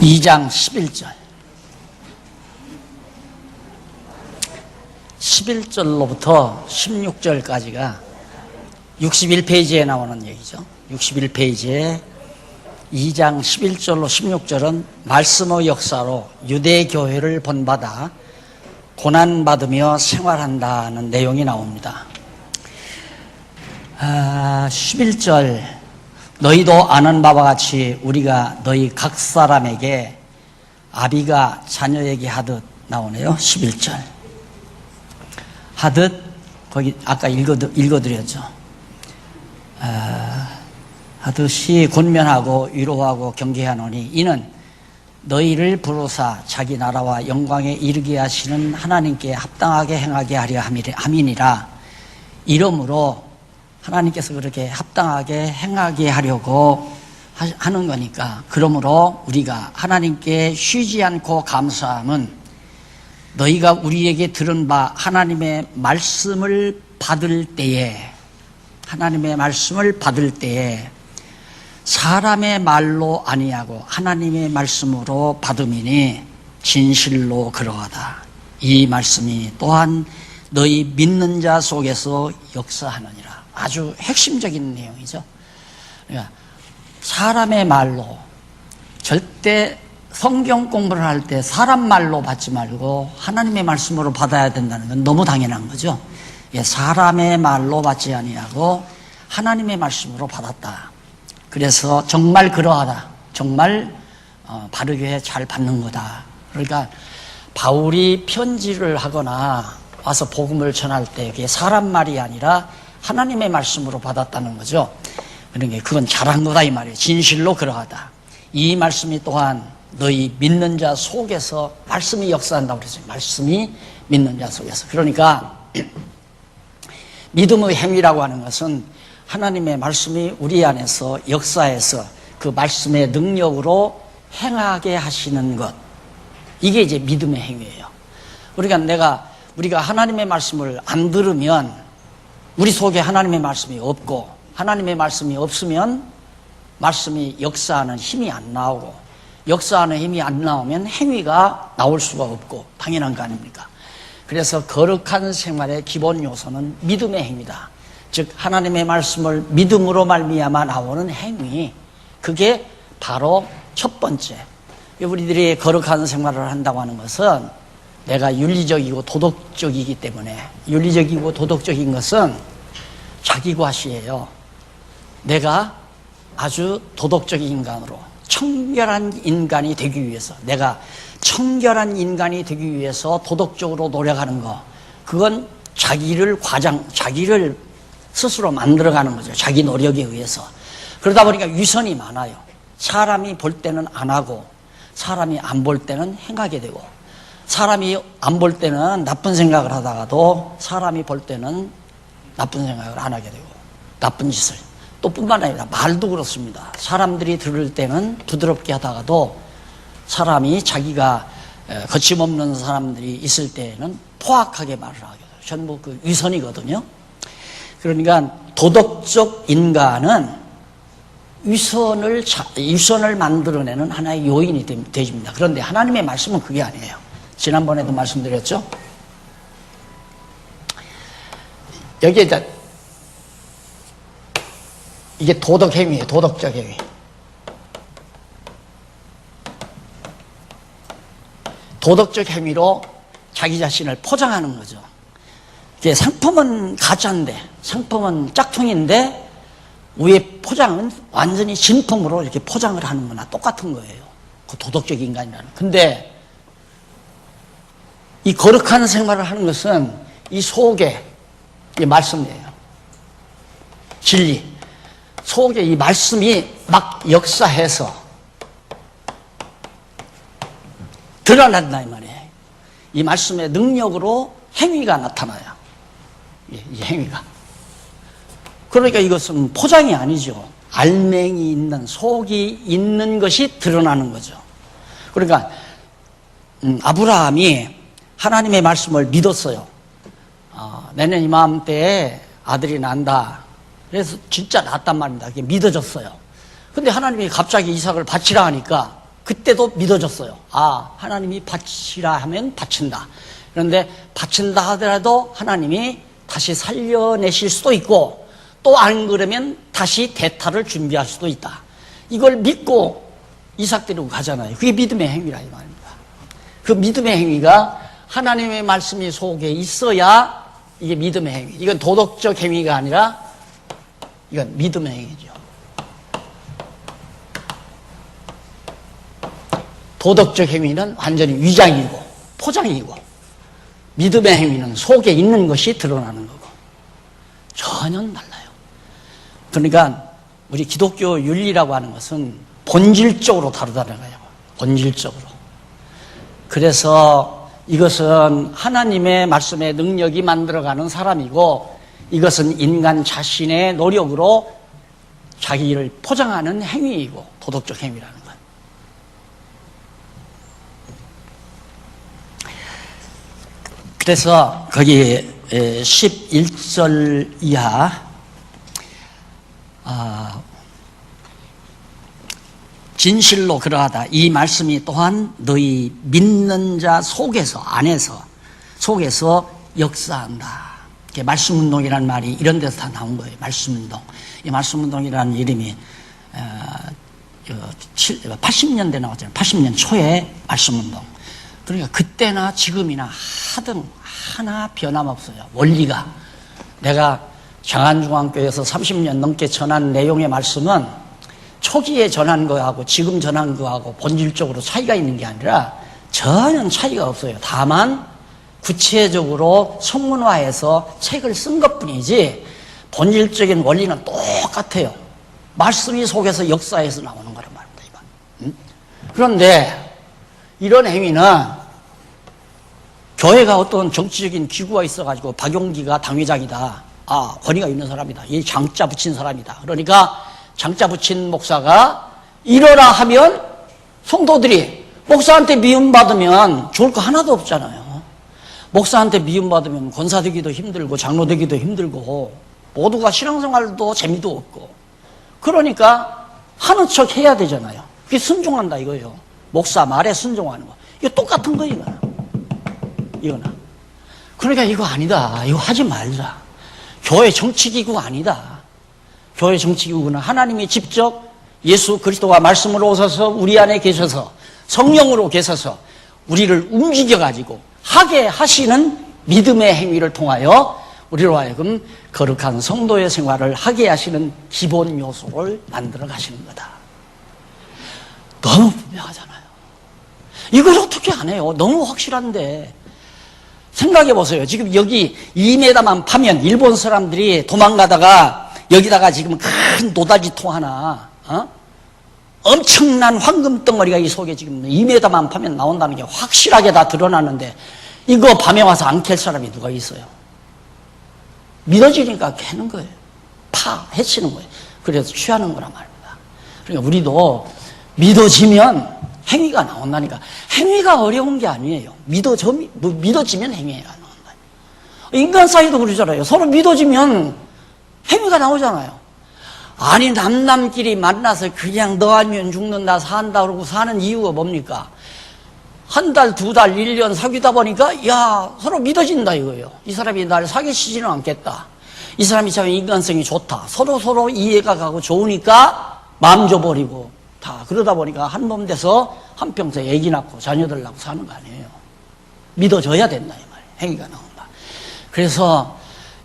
2장 11절 11절로부터 16절까지가 61페이지에 나오는 얘기죠. 61페이지에 2장 11절로 16절은 말씀의 역사로 유대교회를 본받아 고난받으며 생활한다는 내용이 나옵니다. 11절 너희도 아는 바와 같이 우리가 너희 각 사람에게 아비가 자녀에게 하듯 나오네요. 11절 하듯 거기 아까 읽어드렸죠. 하듯이 권면하고 위로하고 경계하노니 이는 너희를 부르사 자기 나라와 영광에 이르게 하시는 하나님께 합당하게 행하게 하려 함이니라. 이러므로 하나님께서 그렇게 합당하게 행하게 하려고 하는 거니까, 그러므로 우리가 하나님께 쉬지 않고 감사함은 너희가 우리에게 들은 바 하나님의 말씀을 받을 때에 사람의 말로 아니하고 하나님의 말씀으로 받음이니 진실로 그러하다. 이 말씀이 또한 너희 믿는 자 속에서 역사하느니라. 아주 핵심적인 내용이죠. 그러니까 사람의 말로, 절대 성경 공부를 할 때 사람 말로 받지 말고 하나님의 말씀으로 받아야 된다는 건 너무 당연한 거죠. 사람의 말로 받지 아니하고 하나님의 말씀으로 받았다. 그래서 정말 그러하다. 정말 바르게 잘 받는 거다. 그러니까 바울이 편지를 하거나 와서 복음을 전할 때 그게 사람 말이 아니라 하나님의 말씀으로 받았다는 거죠. 그러니까 그건 잘한 거다 이 말이에요. 진실로 그러하다. 이 말씀이 또한 너희 믿는 자 속에서 말씀이 역사한다고 그랬어요. 말씀이 믿는 자 속에서. 그러니까 믿음의 행위라고 하는 것은 하나님의 말씀이 우리 안에서 역사해서 그 말씀의 능력으로 행하게 하시는 것, 이게 이제 믿음의 행위예요. 그러니까 우리가 하나님의 말씀을 안 들으면 우리 속에 하나님의 말씀이 없고, 하나님의 말씀이 없으면 말씀이 역사하는 힘이 안 나오고, 역사하는 힘이 안 나오면 행위가 나올 수가 없고 당연한 거 아닙니까? 그래서 거룩한 생활의 기본 요소는 믿음의 행위다. 즉 하나님의 말씀을 믿음으로 말미암아 나오는 행위, 그게 바로 첫 번째. 우리들이 거룩한 생활을 한다고 하는 것은 내가 윤리적이고 도덕적이기 때문에, 윤리적이고 도덕적인 것은 자기 과시예요. 내가 아주 도덕적인 인간으로 청결한 인간이 되기 위해서, 내가 청결한 인간이 되기 위해서 도덕적으로 노력하는 거, 그건 자기를 스스로 만들어가는 거죠. 자기 노력에 의해서. 그러다 보니까 위선이 많아요. 사람이 볼 때는 안 하고 사람이 안 볼 때는 행하게 되고, 사람이 안 볼 때는 나쁜 생각을 하다가도 사람이 볼 때는 나쁜 생각을 안 하게 되고 나쁜 짓을, 또 뿐만 아니라 말도 그렇습니다. 사람들이 들을 때는 부드럽게 하다가도 사람이 자기가 거침없는 사람들이 있을 때에는 포악하게 말을 하게 돼요. 전부 그 위선이거든요. 그러니까 도덕적 인간은 위선을 만들어내는 하나의 요인이 되집니다. 그런데 하나님의 말씀은 그게 아니에요. 지난번에도 말씀드렸죠. 여기에 이제 이게 도덕 행위예요. 도덕적 행위. 도덕적 행위로 자기 자신을 포장하는 거죠. 이게 상품은 가짜인데, 상품은 짝퉁인데 위에 포장은 완전히 진품으로 이렇게 포장을 하는 거나 똑같은 거예요. 그 도덕적 인간이라는. 근데 이 거룩한 생활을 하는 것은 이 속에 이 말씀이에요. 진리. 속에 이 말씀이 막 역사해서 드러난다 이 말이에요. 이 말씀의 능력으로 행위가 나타나요. 이 행위가. 그러니까 이것은 포장이 아니죠. 알맹이 있는, 속이 있는 것이 드러나는 거죠. 그러니까 아브라함이 하나님의 말씀을 믿었어요. 내년 이맘때에 아들이 난다. 그래서 진짜 낳았단 말입니다. 그게 믿어졌어요. 근데 하나님이 갑자기 이삭을 바치라 하니까 그때도 믿어졌어요. 아, 하나님이 바치라 하면 바친다. 그런데 바친다 하더라도 하나님이 다시 살려내실 수도 있고 또 안 그러면 다시 대타를 준비할 수도 있다. 이걸 믿고 이삭 데리고 가잖아요. 그게 믿음의 행위라 이 말입니다. 그 믿음의 행위가 하나님의 말씀이 속에 있어야 이게 믿음의 행위. 이건 도덕적 행위가 아니라 이건 믿음의 행위죠. 도덕적 행위는 완전히 위장이고 포장이고 믿음의 행위는 속에 있는 것이 드러나는 거고 전혀 달라요. 그러니까 우리 기독교 윤리라고 하는 것은 본질적으로 다르다는 거예요. 본질적으로. 그래서 이것은 하나님의 말씀의 능력이 만들어가는 사람이고 이것은 인간 자신의 노력으로 자기를 포장하는 행위이고 도덕적 행위라는 것. 그래서 거기 11절 이하 진실로 그러하다. 이 말씀이 또한 너희 믿는 자 속에서 속에서 역사한다. 말씀운동이라는 말이 이런 데서 다 나온 거예요. 말씀운동. 이 말씀운동이라는 이름이 80년대 나왔잖아요. 80년 초에 말씀운동. 그러니까 그때나 지금이나 하등 하나 변함없어요. 원리가. 내가 장안중앙교회에서 30년 넘게 전한 내용의 말씀은 초기에 전한 거하고 지금 전한 거하고 본질적으로 차이가 있는 게 아니라 전혀 차이가 없어요. 다만 구체적으로 성문화해서 책을 쓴 것뿐이지 본질적인 원리는 똑같아요. 말씀이 속에서 역사에서 나오는 거란 말입니다. 이건. 그런데 이런 행위는 교회가 어떤 정치적인 기구가 있어가지고 박용기가 당회장이다. 아, 권위가 있는 사람이다. 이 장자 붙인 사람이다. 그러니까 장자 붙인 목사가 이러라 하면 성도들이 목사한테 미움받으면 좋을 거 하나도 없잖아요. 목사한테 미움받으면 권사 되기도 힘들고 장로 되기도 힘들고 모두가 신앙생활도 재미도 없고 그러니까 하는 척 해야 되잖아요. 그게 순종한다 이거예요. 목사 말에 순종하는 거. 이거 똑같은 거 이거나. 그러니까 이거 아니다. 이거 하지 말자. 교회 정치기구 아니다. 교회 정치기구는 하나님이 직접 예수 그리스도가 말씀으로 오셔서 우리 안에 계셔서 성령으로 계셔서 우리를 움직여가지고 하게 하시는 믿음의 행위를 통하여 우리로 하여금 거룩한 성도의 생활을 하게 하시는 기본 요소를 만들어 가시는 거다. 너무 분명하잖아요. 이걸 어떻게 안 해요? 너무 확실한데. 생각해 보세요. 지금 여기 2m만 파면 일본 사람들이 도망가다가 여기다가 지금 큰 노다지통 하나, 엄청난 황금 덩어리가 이 속에 지금 2m만 파면 나온다는 게 확실하게 다 드러나는데 이거 밤에 와서 안 캘 사람이 누가 있어요? 믿어지니까 캐는 거예요. 해치는 거예요. 그래서 취하는 거란 말입니다. 그러니까 우리도 믿어지면 행위가 나온다니까. 행위가 어려운 게 아니에요. 믿어지면 행위가 나온다. 인간 사이도 그러잖아요. 서로 믿어지면 행위가 나오잖아요. 아니 남남끼리 만나서 그냥 너 아니면 죽는다 산다 그러고 사는 이유가 뭡니까? 한 달, 두 달, 1년 사귀다 보니까 야 서로 믿어진다 이거예요. 이 사람이 나를 사귀시지는 않겠다. 이 사람이 참 인간성이 좋다. 서로 이해가 가고 좋으니까 마음 줘버리고 다 그러다 보니까 한 놈 돼서 한평생 애기 낳고 자녀들 낳고 사는 거 아니에요. 믿어져야 된다 이 말이에요. 행위가 나온다. 그래서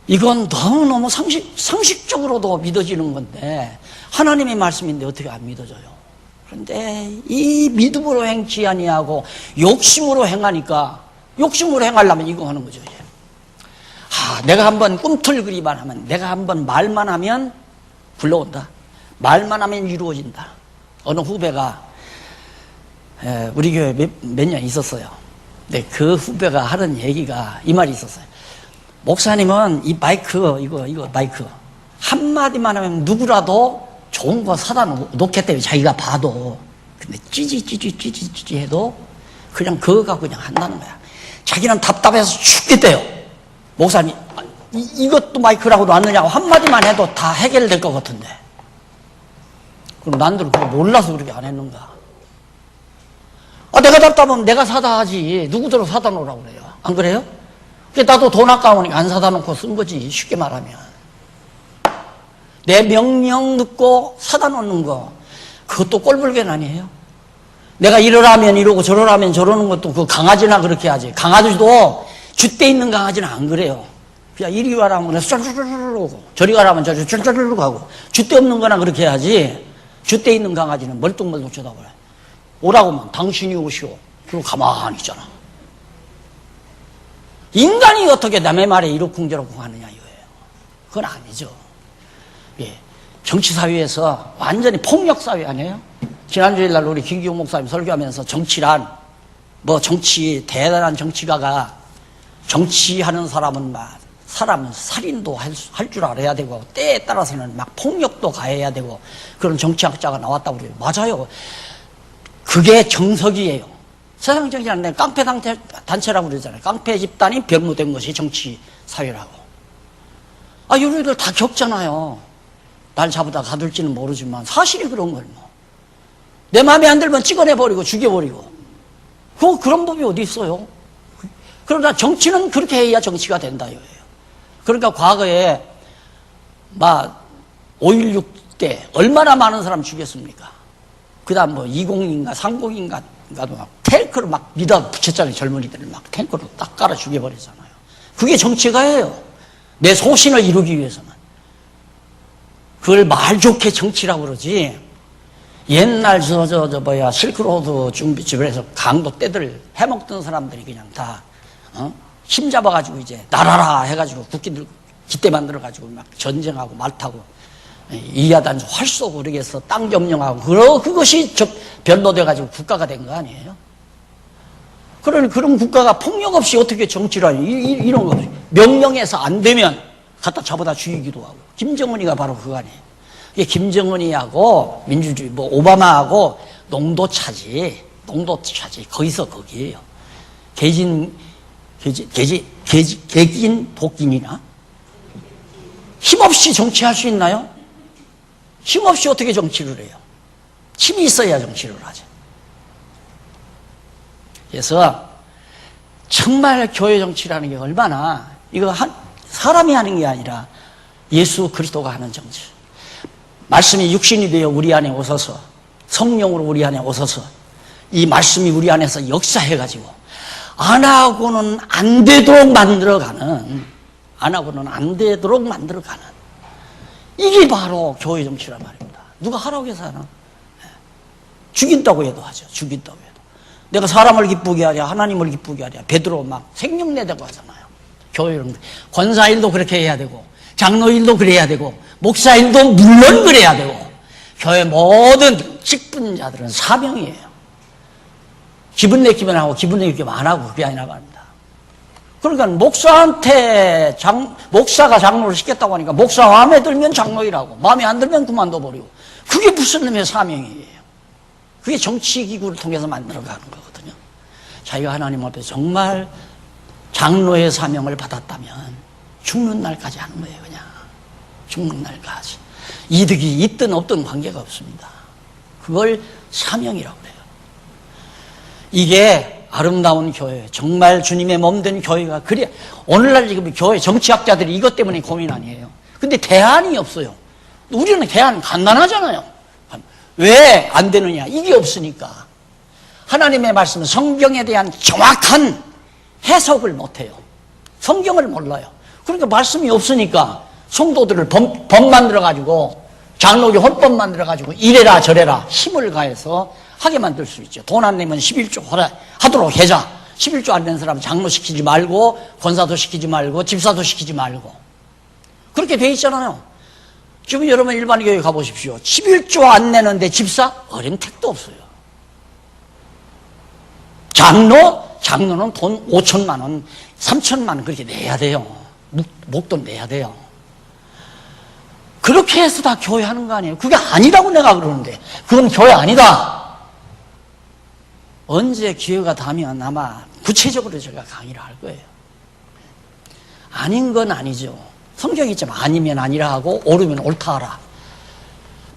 이건 너무너무 상식적으로도 믿어지는 건데 하나님의 말씀인데 어떻게 안 믿어져요? 그런데 이 믿음으로 행치 아니하고 욕심으로 행하니까 욕심으로 행하려면 이거 하는 거죠. 이제. 내가 한번 꿈틀거리만 하면 내가 한번 말만 하면 굴러온다. 말만 하면 이루어진다. 어느 후배가 우리 교회 몇 년 있었어요. 근데 그 후배가 하는 얘기가 이 말이 있었어요. 목사님은 이 마이크 이거 마이크 한마디만 하면 누구라도 좋은 거 사다 놓겠다며 자기가 봐도. 근데 찌지 해도 그냥 그거 갖고 그냥 한다는 거야. 자기는 답답해서 죽겠대요. 목사님 이것도 마이크라고 놨느냐고 한마디만 해도 다 해결될 것 같은데. 그럼 남들은 그거 몰라서 그렇게 안 했는가. 내가 답답하면 내가 사다 하지. 누구들은 사다 놓으라고 그래요. 안 그래요? 나도 돈 아까우니까 안 사다 놓고 쓴 거지. 쉽게 말하면. 내 명령 듣고 사다 놓는 거, 그것도 꼴불견 아니에요? 내가 이러라면 이러고 저러라면 저러는 것도 그 강아지나 그렇게 하지. 강아지도 줏대 있는 강아지는 안 그래요. 그냥 이리 가라면 그냥 쭈르르르 오고, 저리 가라면 저리 쭈르르르 가고, 줏대 없는 거나 그렇게 해야지. 줏대 있는 강아지는 멀뚱멀뚱 쳐다봐요. 오라고 하면 당신이 오시오. 그리고 가만히 있잖아. 인간이 어떻게 남의 말에 이러쿵저러쿵 하느냐 이거예요. 그건 아니죠. 예. 정치사회에서 완전히 폭력사회 아니에요? 지난주일 날 우리 김기용 목사님 설교하면서 정치란, 정치, 대단한 정치가가 정치하는 사람은 사람은 살인도 할 줄 알아야 되고, 때에 따라서는 막 폭력도 가해야 되고, 그런 정치학자가 나왔다고 그래요. 맞아요. 그게 정석이에요. 세상 정치는 깡패 단체라고 그러잖아요. 깡패 집단이 변모된 것이 정치사회라고. 요리들 다 겪잖아요. 날 잡으다 가둘지는 모르지만 사실이 그런 걸 뭐. 내 마음에 안 들면 찍어내버리고 죽여버리고. 그런 법이 어디 있어요? 그러나 정치는 그렇게 해야 정치가 된다 이거예요. 그러니까 과거에 5.16 때 얼마나 많은 사람 죽였습니까? 그 다음 20인가 30인가 막 탱크를 막 밀어 붙였잖아요. 젊은이들을 막 탱크로 딱 깔아 죽여버리잖아요. 그게 정치가예요. 내 소신을 이루기 위해서는. 그걸 말 좋게 정치라고 그러지. 옛날 실크로드 준비집에서 강도 떼들 해먹던 사람들이 그냥 다 힘 잡아가지고 이제 나라라 해가지고 국기들 기대 만들어가지고 막 전쟁하고 말 타고 이하단수 활 쏘고 그러게 해서 땅 점령하고 그것이 변로돼가지고 국가가 된 거 아니에요? 그런 국가가 폭력 없이 어떻게 정치를 하니? 이런 거 명령해서 안 되면 갖다 잡아다 죽이기도 하고. 김정은이가 바로 그거 아니에요? 이게 김정은이하고 민주주의 오바마하고 농도차지. 거기서 거기에요. 개긴 독긴이나 힘없이 정치할 수 있나요? 힘없이 어떻게 정치를 해요? 힘이 있어야 정치를 하죠. 그래서 정말 교회 정치라는 게 얼마나 사람이 하는 게 아니라 예수 그리스도가 하는 정치. 말씀이 육신이 되어 우리 안에 오셔서 성령으로 우리 안에 오셔서 이 말씀이 우리 안에서 역사해가지고 안 하고는 안 되도록 만들어가는 이게 바로 교회 정치란 말입니다. 누가 하라고 해서 하나? 죽인다고 해도 하죠. 죽인다고 해도. 내가 사람을 기쁘게 하랴 하나님을 기쁘게 하랴 베드로 막 생명 내다고 하잖아요. 교회는 권사일도 그렇게 해야 되고 장로일도 그래야 되고 목사일도 물론 그래야 되고 교회 모든 직분자들은 사명이에요. 기분 내키면 하고 기분 내키면 안 하고 그게 아니라 말입니다. 그러니까 목사한테 목사가 장로를 시켰다고 하니까 목사 마음에 들면 장로이라고 마음에 안 들면 그만둬버리고 그게 무슨 놈의 사명이에요. 그게 정치기구를 통해서 만들어가는 거거든요. 자기가 하나님 앞에 정말 장로의 사명을 받았다면 죽는 날까지 하는 거예요. 그냥 죽는 날까지. 이득이 있든 없든 관계가 없습니다. 그걸 사명이라고 그래요. 이게 아름다운 교회, 정말 주님의 몸된 교회가 그래. 오늘날 지금 교회 정치학자들이 이것 때문에 고민 아니에요. 근데 대안이 없어요. 우리는 대안 간단하잖아요. 왜 안 되느냐? 이게 없으니까. 하나님의 말씀은 성경에 대한 정확한 해석을 못해요. 성경을 몰라요. 그러니까 말씀이 없으니까 성도들을 법 만들어가지고 장로교 헌법 만들어가지고 이래라 저래라 힘을 가해서 하게 만들 수 있죠. 돈 안 내면 11조 하도록 해자. 11조 안 낸 사람 장로 시키지 말고 권사도 시키지 말고 집사도 시키지 말고 그렇게 돼 있잖아요. 지금 여러분 일반 교회 가보십시오. 11조 안 내는데 집사? 어림택도 없어요. 장로는 돈 5천만 원, 3천만 원 그렇게 내야 돼요. 목돈 내야 돼요. 그렇게 해서 다 교회 하는 거 아니에요? 그게 아니라고 내가 그러는데 그건 교회 아니다. 언제 기회가 닿으면 아마 구체적으로 제가 강의를 할 거예요. 아닌 건 아니죠. 성경이 있지만 아니면 아니라 하고 옳으면 옳다 하라.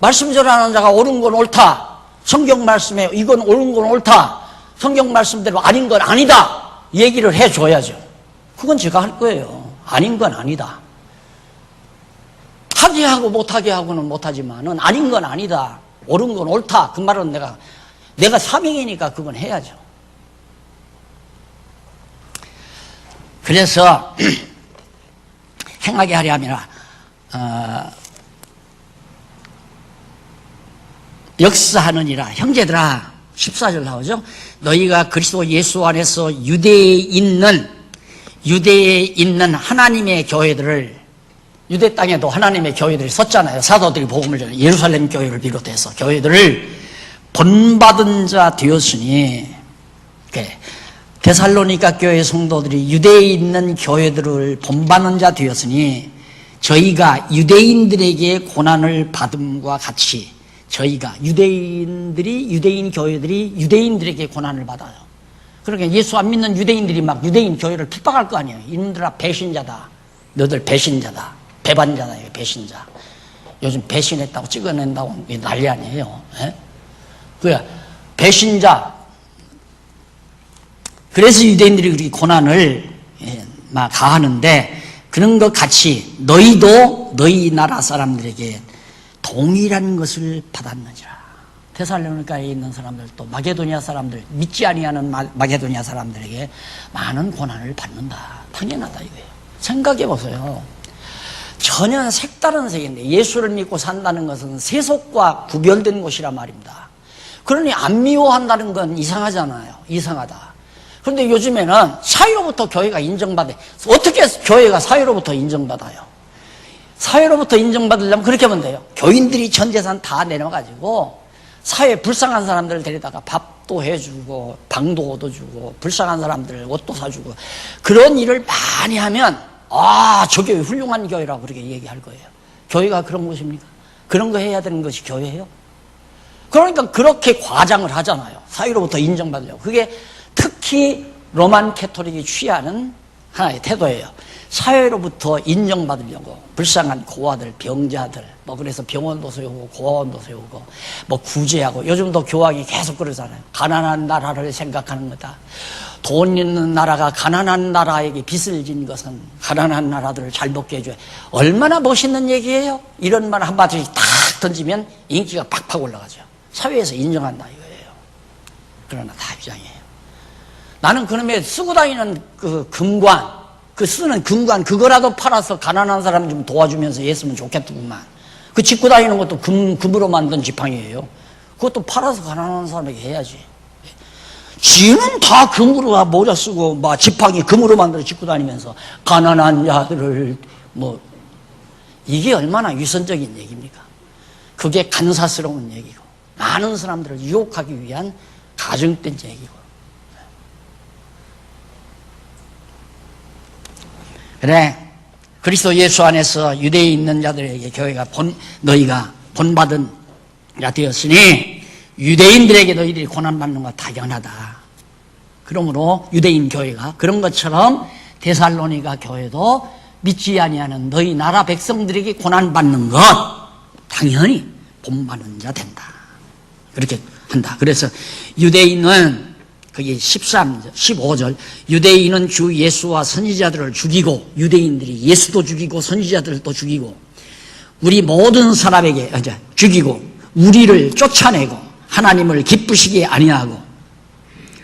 말씀 전하는 자가 옳은 건 옳다. 성경 말씀에 이건 옳은 건 옳다. 성경 말씀대로 아닌 건 아니다 얘기를 해줘야죠. 그건 제가 할 거예요. 아닌 건 아니다. 하게 하고 못하게 하고는 못하지만은 아닌 건 아니다. 옳은 건 옳다. 그 말은 내가 사명이니까 그건 해야죠. 그래서 행하게 하려 함이라 역사하느니라. 형제들아, 14절 나오죠. 너희가 그리스도 예수 안에서 유대에 있는 하나님의 교회들을, 유대 땅에도 하나님의 교회들이 섰잖아요. 사도들이 복음을 전해 예루살렘 교회를 비롯해서 교회들을 본받은 자 되었으니, 데살로니가 교회 성도들이 유대에 있는 교회들을 본받는 자 되었으니 저희가 유대인들에게 고난을 받음과 같이, 저희가 유대인 교회들이 유대인들에게 고난을 받아요. 그러니까 예수 안 믿는 유대인들이 막 유대인 교회를 핍박할 거 아니에요. 이놈들아 배신자다. 너들 배신자다. 배반자다. 배신자. 요즘 배신했다고 찍어낸다고 난리 아니에요. 그야 배신자. 그래서 유대인들이 그렇게 고난을 막 가하는데, 그런 것 같이 너희도 너희 나라 사람들에게 동일한 것을 받았느니라. 데살로니가에 있는 사람들도 마게도니아 사람들, 믿지 아니하는 마게도니아 사람들에게 많은 고난을 받는다. 당연하다 이거예요. 생각해 보세요. 전혀 색다른 세계인데 예수를 믿고 산다는 것은 세속과 구별된 곳이란 말입니다. 그러니 안 미워한다는 건 이상하잖아요. 이상하다. 그런데 요즘에는 사회로부터 교회가 인정받아요. 어떻게 교회가 사회로부터 인정받아요? 사회로부터 인정받으려면 그렇게 하면 돼요. 교인들이 전 재산 다 내놔가지고 사회에 불쌍한 사람들을 데려다가 밥도 해주고 방도 얻어주고 불쌍한 사람들 옷도 사주고 그런 일을 많이 하면 저 교회 훌륭한 교회라고 그렇게 얘기할 거예요. 교회가 그런 곳입니까? 그런 거 해야 되는 것이 교회예요? 그러니까 그렇게 과장을 하잖아요. 사회로부터 인정받으려고. 그게 특히 로만 캐토릭이 취하는 하나의 태도예요. 사회로부터 인정받으려고 불쌍한 고아들, 병자들, 그래서 병원도 세우고 고아원도 세우고 구제하고, 요즘도 교황이 계속 그러잖아요. 가난한 나라를 생각하는 거다. 돈 있는 나라가 가난한 나라에게 빚을 진 것은 가난한 나라들을 잘 먹게 해줘요. 얼마나 멋있는 얘기예요? 이런 말 한마디씩 탁 던지면 인기가 팍팍 올라가죠. 사회에서 인정한다 이거예요. 그러나 다 위장이에요. 나는 그놈의 쓰고 다니는 그 금관, 쓰는 금관 그거라도 팔아서 가난한 사람 좀 도와주면서 했으면 좋겠더구만. 그 짚고 다니는 것도 금으로 만든 지팡이에요. 그것도 팔아서 가난한 사람에게 해야지. 지는 다 금으로 모자 쓰고 지팡이 금으로 만들어 짚고 다니면서 가난한 자들을 이게 얼마나 위선적인 얘기입니까? 그게 간사스러운 얘기고 많은 사람들을 유혹하기 위한 가정된 얘기고. 그래, 그리스도 예수 안에서 유대에 있는 자들에게 교회가 너희가 본받은 자 되었으니 유대인들에게 너희들이 고난받는 거 당연하다. 그러므로 유대인 교회가 그런 것처럼 데살로니가 교회도 믿지 아니하는 너희 나라 백성들에게 고난받는 것 당연히 본받는 자 된다. 그렇게 한다. 그래서 유대인은 그게 13절, 15절 유대인은 주 예수와 선지자들을 죽이고, 유대인들이 예수도 죽이고 선지자들도 죽이고 우리 모든 사람에게 죽이고 우리를 쫓아내고 하나님을 기쁘시게 아니하고,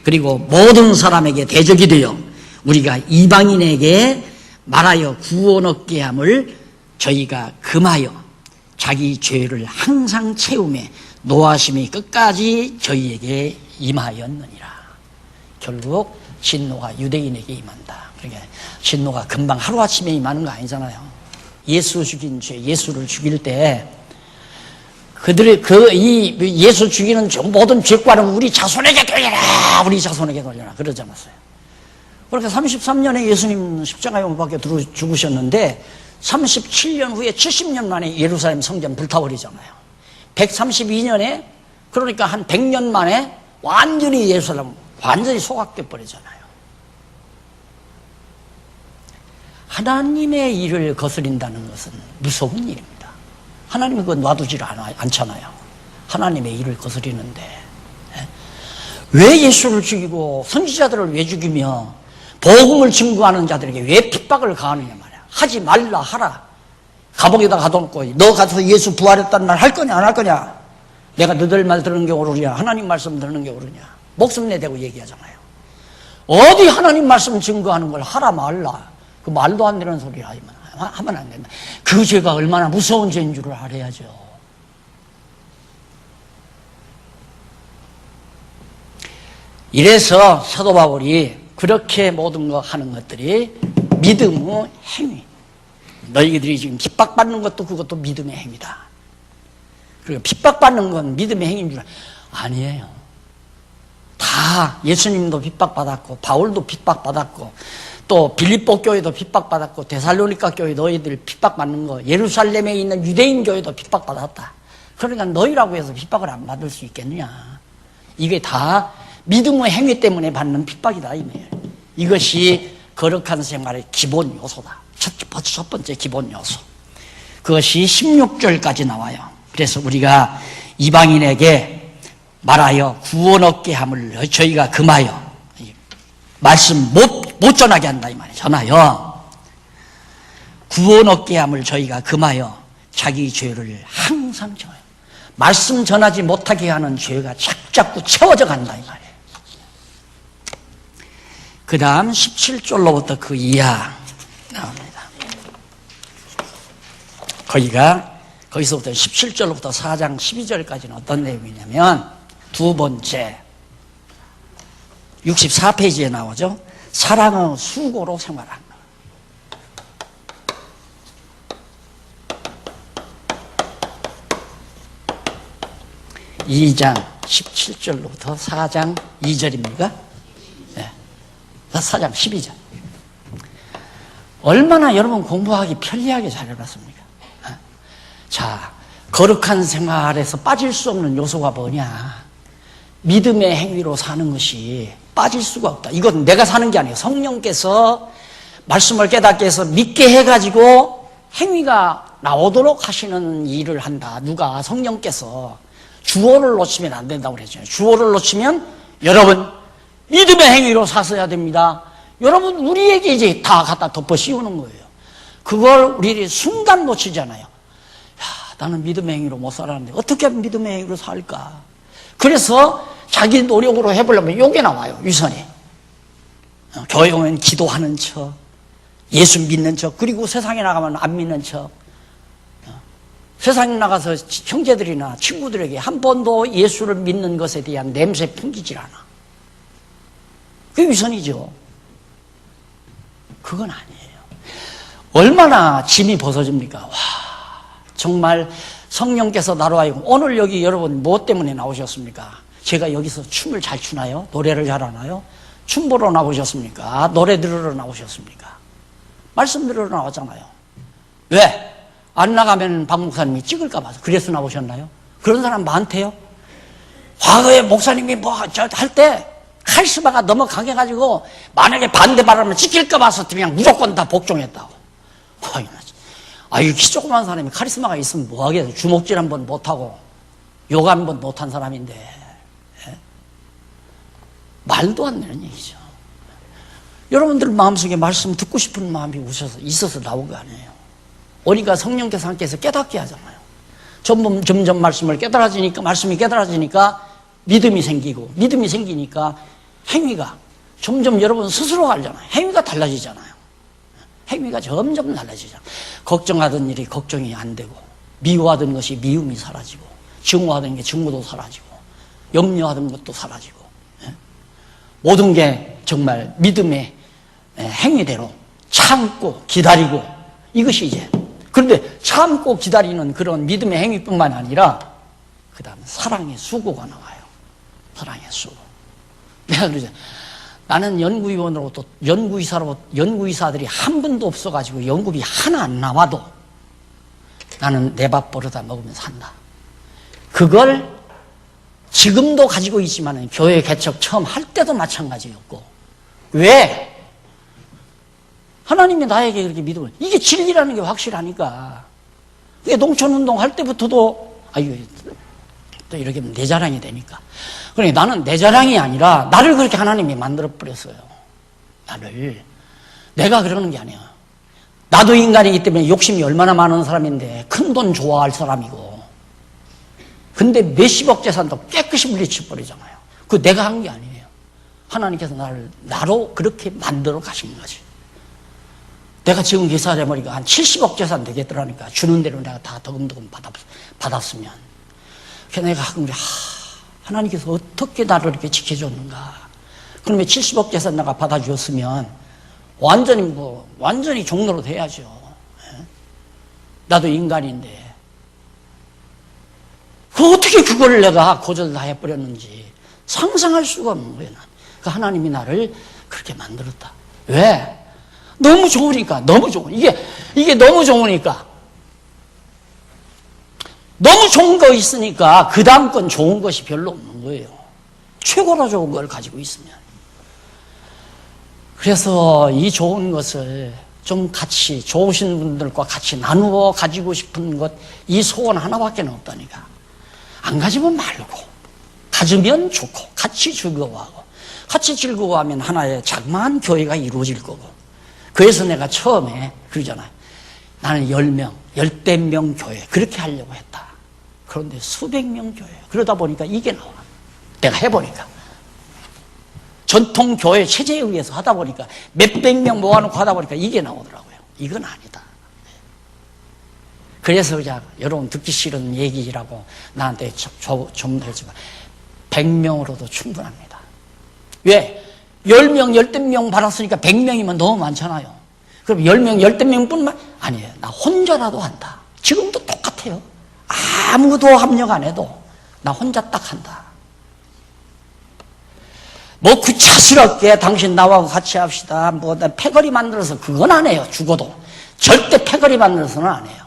그리고 모든 사람에게 대적이 되어 우리가 이방인에게 말하여 구원 얻게 함을 저희가 금하여 자기 죄를 항상 채우매 노하심이 끝까지 저희에게 임하였느니라. 결국 진노가 유대인에게 임한다. 그러니까 진노가 금방 하루아침에 임하는 거 아니잖아요. 예수 죽인 죄, 예수를 죽일 때 그들의 예수 죽이는 모든 죄과는 우리 자손에게 돌려라, 우리 자손에게 돌려라 그러지 않았어요. 그렇게 33년에 예수님 십자가에 못 박혀 죽으셨는데 37년 후에 70년 만에 예루살렘 성전 불타버리잖아요. 132년에 그러니까 한 100년 만에 완전히 예루살렘 완전히 소각돼 버리잖아요. 하나님의 일을 거스린다는 것은 무서운 일입니다. 하나님이 그거 놔두질 않잖아요. 하나님의 일을 거스리는데 왜 예수를 죽이고 선지자들을 왜 죽이며 복음을 증거하는 자들에게 왜 핍박을 가하느냐 말이야. 하지 말라 하라. 감옥에다 가둬놓고 너 가서 예수 부활했다는 말 할 거냐 안 할 거냐. 내가 너들 말 들은 게 옳으냐 하나님 말씀 들은 게 옳으냐. 목숨 내대고 얘기하잖아요. 어디 하나님 말씀 증거하는 걸 하라 말라. 그 말도 안 되는 소리를 하면 안 된다. 그 죄가 얼마나 무서운 죄인 줄을 알아야죠. 이래서 사도 바울이 그렇게 모든 거 하는 것들이 믿음의 행위. 너희들이 지금 핍박받는 것도 그것도 믿음의 행위다. 그리고 핍박받는 건 믿음의 행위인 줄 아니에요. 다 예수님도 핍박받았고 바울도 핍박받았고 또 빌립보 교회도 핍박받았고 데살로니가 교회 너희들 핍박받는 거 예루살렘에 있는 유대인 교회도 핍박받았다. 그러니까 너희라고 해서 핍박을 안 받을 수 있겠느냐. 이게 다 믿음의 행위 때문에 받는 핍박이다 이 말이에요. 이것이 거룩한 생활의 기본 요소다. 첫 번째 기본 요소. 그것이 16절까지 나와요. 그래서 우리가 이방인에게 말하여 구원 얻게 함을 저희가 금하여 말씀 못 전하게 한다 이 말이에요. 전하여 구원 얻게 함을 저희가 금하여 자기 죄를 항상 전해요. 말씀 전하지 못하게 하는 죄가 자꾸 채워져 간다 이 말이에요. 그 다음 17절로부터 그 이하 나옵니다. 거기서부터 17절로부터 4장 12절까지는 어떤 내용이냐면 두 번째 64페이지에 나오죠. 사랑의 수고로 생활하는 것. 2장 17절로부터 4장 2절입니까? 네. 4장 12절. 얼마나 여러분 공부하기 편리하게 잘 해봤습니까? 자, 거룩한 생활에서 빠질 수 없는 요소가 뭐냐? 믿음의 행위로 사는 것이 빠질 수가 없다. 이건 내가 사는 게 아니에요. 성령께서 말씀을 깨닫게 해서 믿게 해가지고 행위가 나오도록 하시는 일을 한다. 누가? 성령께서. 주어를 놓치면 안 된다고 그랬잖아요. 주어를 놓치면 여러분 믿음의 행위로 사서야 됩니다. 여러분 우리에게 이제 다 갖다 덮어 씌우는 거예요. 그걸 우리 순간 놓치잖아요. 야, 나는 믿음의 행위로 못 살았는데 어떻게 믿음의 행위로 살까? 그래서 자기 노력으로 해보려면 요게 나와요. 유선이. 교회 오면 기도하는 척, 예수 믿는 척, 그리고 세상에 나가면 안 믿는 척. 세상에 나가서 형제들이나 친구들에게 한 번도 예수를 믿는 것에 대한 냄새 풍기질 않아. 그게 위선이죠. 그건 아니에요. 얼마나 짐이 벗어집니까? 와, 정말 성령께서 나로 하여금 오늘 여기 여러분 무엇 때문에 나오셨습니까? 제가 여기서 춤을 잘 추나요? 노래를 잘하나요? 춤 보러 나오셨습니까? 노래 들으러 나오셨습니까? 말씀 들으러 나왔잖아요. 왜? 안 나가면 박 목사님이 찍을까 봐서 그래서 나오셨나요? 그런 사람 많대요. 과거에 목사님이 뭐 할 때 카리스마가 너무 강해가지고 만약에 반대 바라면 찍힐까 봐서 그냥 무조건 다 복종했다고. 이 키 조그만 사람이 카리스마가 있으면 뭐 하겠어요? 주먹질 한번 못하고 욕 한번 못한 사람인데. 예? 말도 안 되는 얘기죠. 여러분들 마음속에 말씀 듣고 싶은 마음이 있어서 나온 거 아니에요. 오니까 성령께서 함께해서 깨닫게 하잖아요. 점점 말씀을 깨달아지니까, 말씀이 깨달아지니까 믿음이 생기고, 믿음이 생기니까 행위가 점점 여러분 스스로 알잖아요. 행위가 달라지잖아요. 행위가 점점 달라지잖아요. 걱정하던 일이 걱정이 안 되고, 미워하던 것이 미움이 사라지고, 증오하던 게 증오도 사라지고, 염려하던 것도 사라지고, 모든 게 정말 믿음의 행위대로 참고 기다리고, 이것이 이제, 그런데 참고 기다리는 그런 믿음의 행위뿐만 아니라 그 다음에 사랑의 수고가 나와요. 사랑의 수고. 내가 그러죠. 나는 연구위원으로 또 연구의사들이 한 분도 없어가지고 연구비 하나 안 나와도 나는 내 밥 벌어다 먹으면 산다. 그걸 지금도 가지고 있지만 교회 개척 처음 할 때도 마찬가지였고. 왜? 하나님이 나에게 그렇게 믿음을, 이게 진리라는 게 확실하니까. 농촌운동 할 때부터도, 또 이렇게 하면 내 자랑이 되니까. 그러니까 나는 내 자랑이 아니라 나를 그렇게 하나님이 만들어버렸어요. 나를. 내가 그러는 게 아니야. 나도 인간이기 때문에 욕심이 얼마나 많은 사람인데 큰 돈 좋아할 사람이고. 근데 몇십억 재산도 깨끗이 물리쳐버리잖아요. 그거 내가 한 게 아니에요. 하나님께서 나로 그렇게 만들어 가신 거지. 내가 지금 계산해보니까 한 70억 재산 되겠더라니까. 주는 대로 내가 다 더금더금 받았으면. 그래서 내가 하나님께서 어떻게 나를 이렇게 지켜줬는가. 그러면 70억 재산 내가 받아주었으면 완전히 종로로 돼야죠. 나도 인간인데. 어떻게 그걸 내가 거절 다 해버렸는지 상상할 수가 없는 거예요. 그 하나님이 나를 그렇게 만들었다. 왜? 너무 좋으니까, 너무 좋으니까. 이게 너무 좋으니까. 너무 좋은 거 있으니까 그 다음 건 좋은 것이 별로 없는 거예요. 최고로 좋은 걸 가지고 있으면. 그래서 이 좋은 것을 좀 같이 좋으신 분들과 같이 나누어 가지고 싶은 것, 이 소원 하나밖에 없다니까. 안 가지면 말고 가지면 좋고 같이 즐거워하고 같이 즐거워하면 하나의 자그마한 교회가 이루어질 거고. 그래서 내가 처음에 그러잖아요. 나는 10명, 10명 교회 그렇게 하려고 했다. 그런데 수백 명 교회. 그러다 보니까 이게 나와. 내가 해보니까. 전통 교회 체제에 의해서 하다 보니까 몇백 명 모아놓고 하다 보니까 이게 나오더라고요. 이건 아니다. 그래서 그냥 여러분 듣기 싫은 얘기라고 나한테 좀 해주면 100명으로도 충분합니다. 왜? 10명, 10명 받았으니까 100명이면 너무 많잖아요. 그럼 10명, 10명뿐만 아니에요. 나 혼자라도 한다. 지금도 똑같아요. 아무도 합력 안 해도 나 혼자 딱 한다. 뭐 구차스럽게 당신 나하고 같이 합시다. 뭐 패거리 만들어서 그건 안 해요. 죽어도. 절대 패거리 만들어서는 안 해요.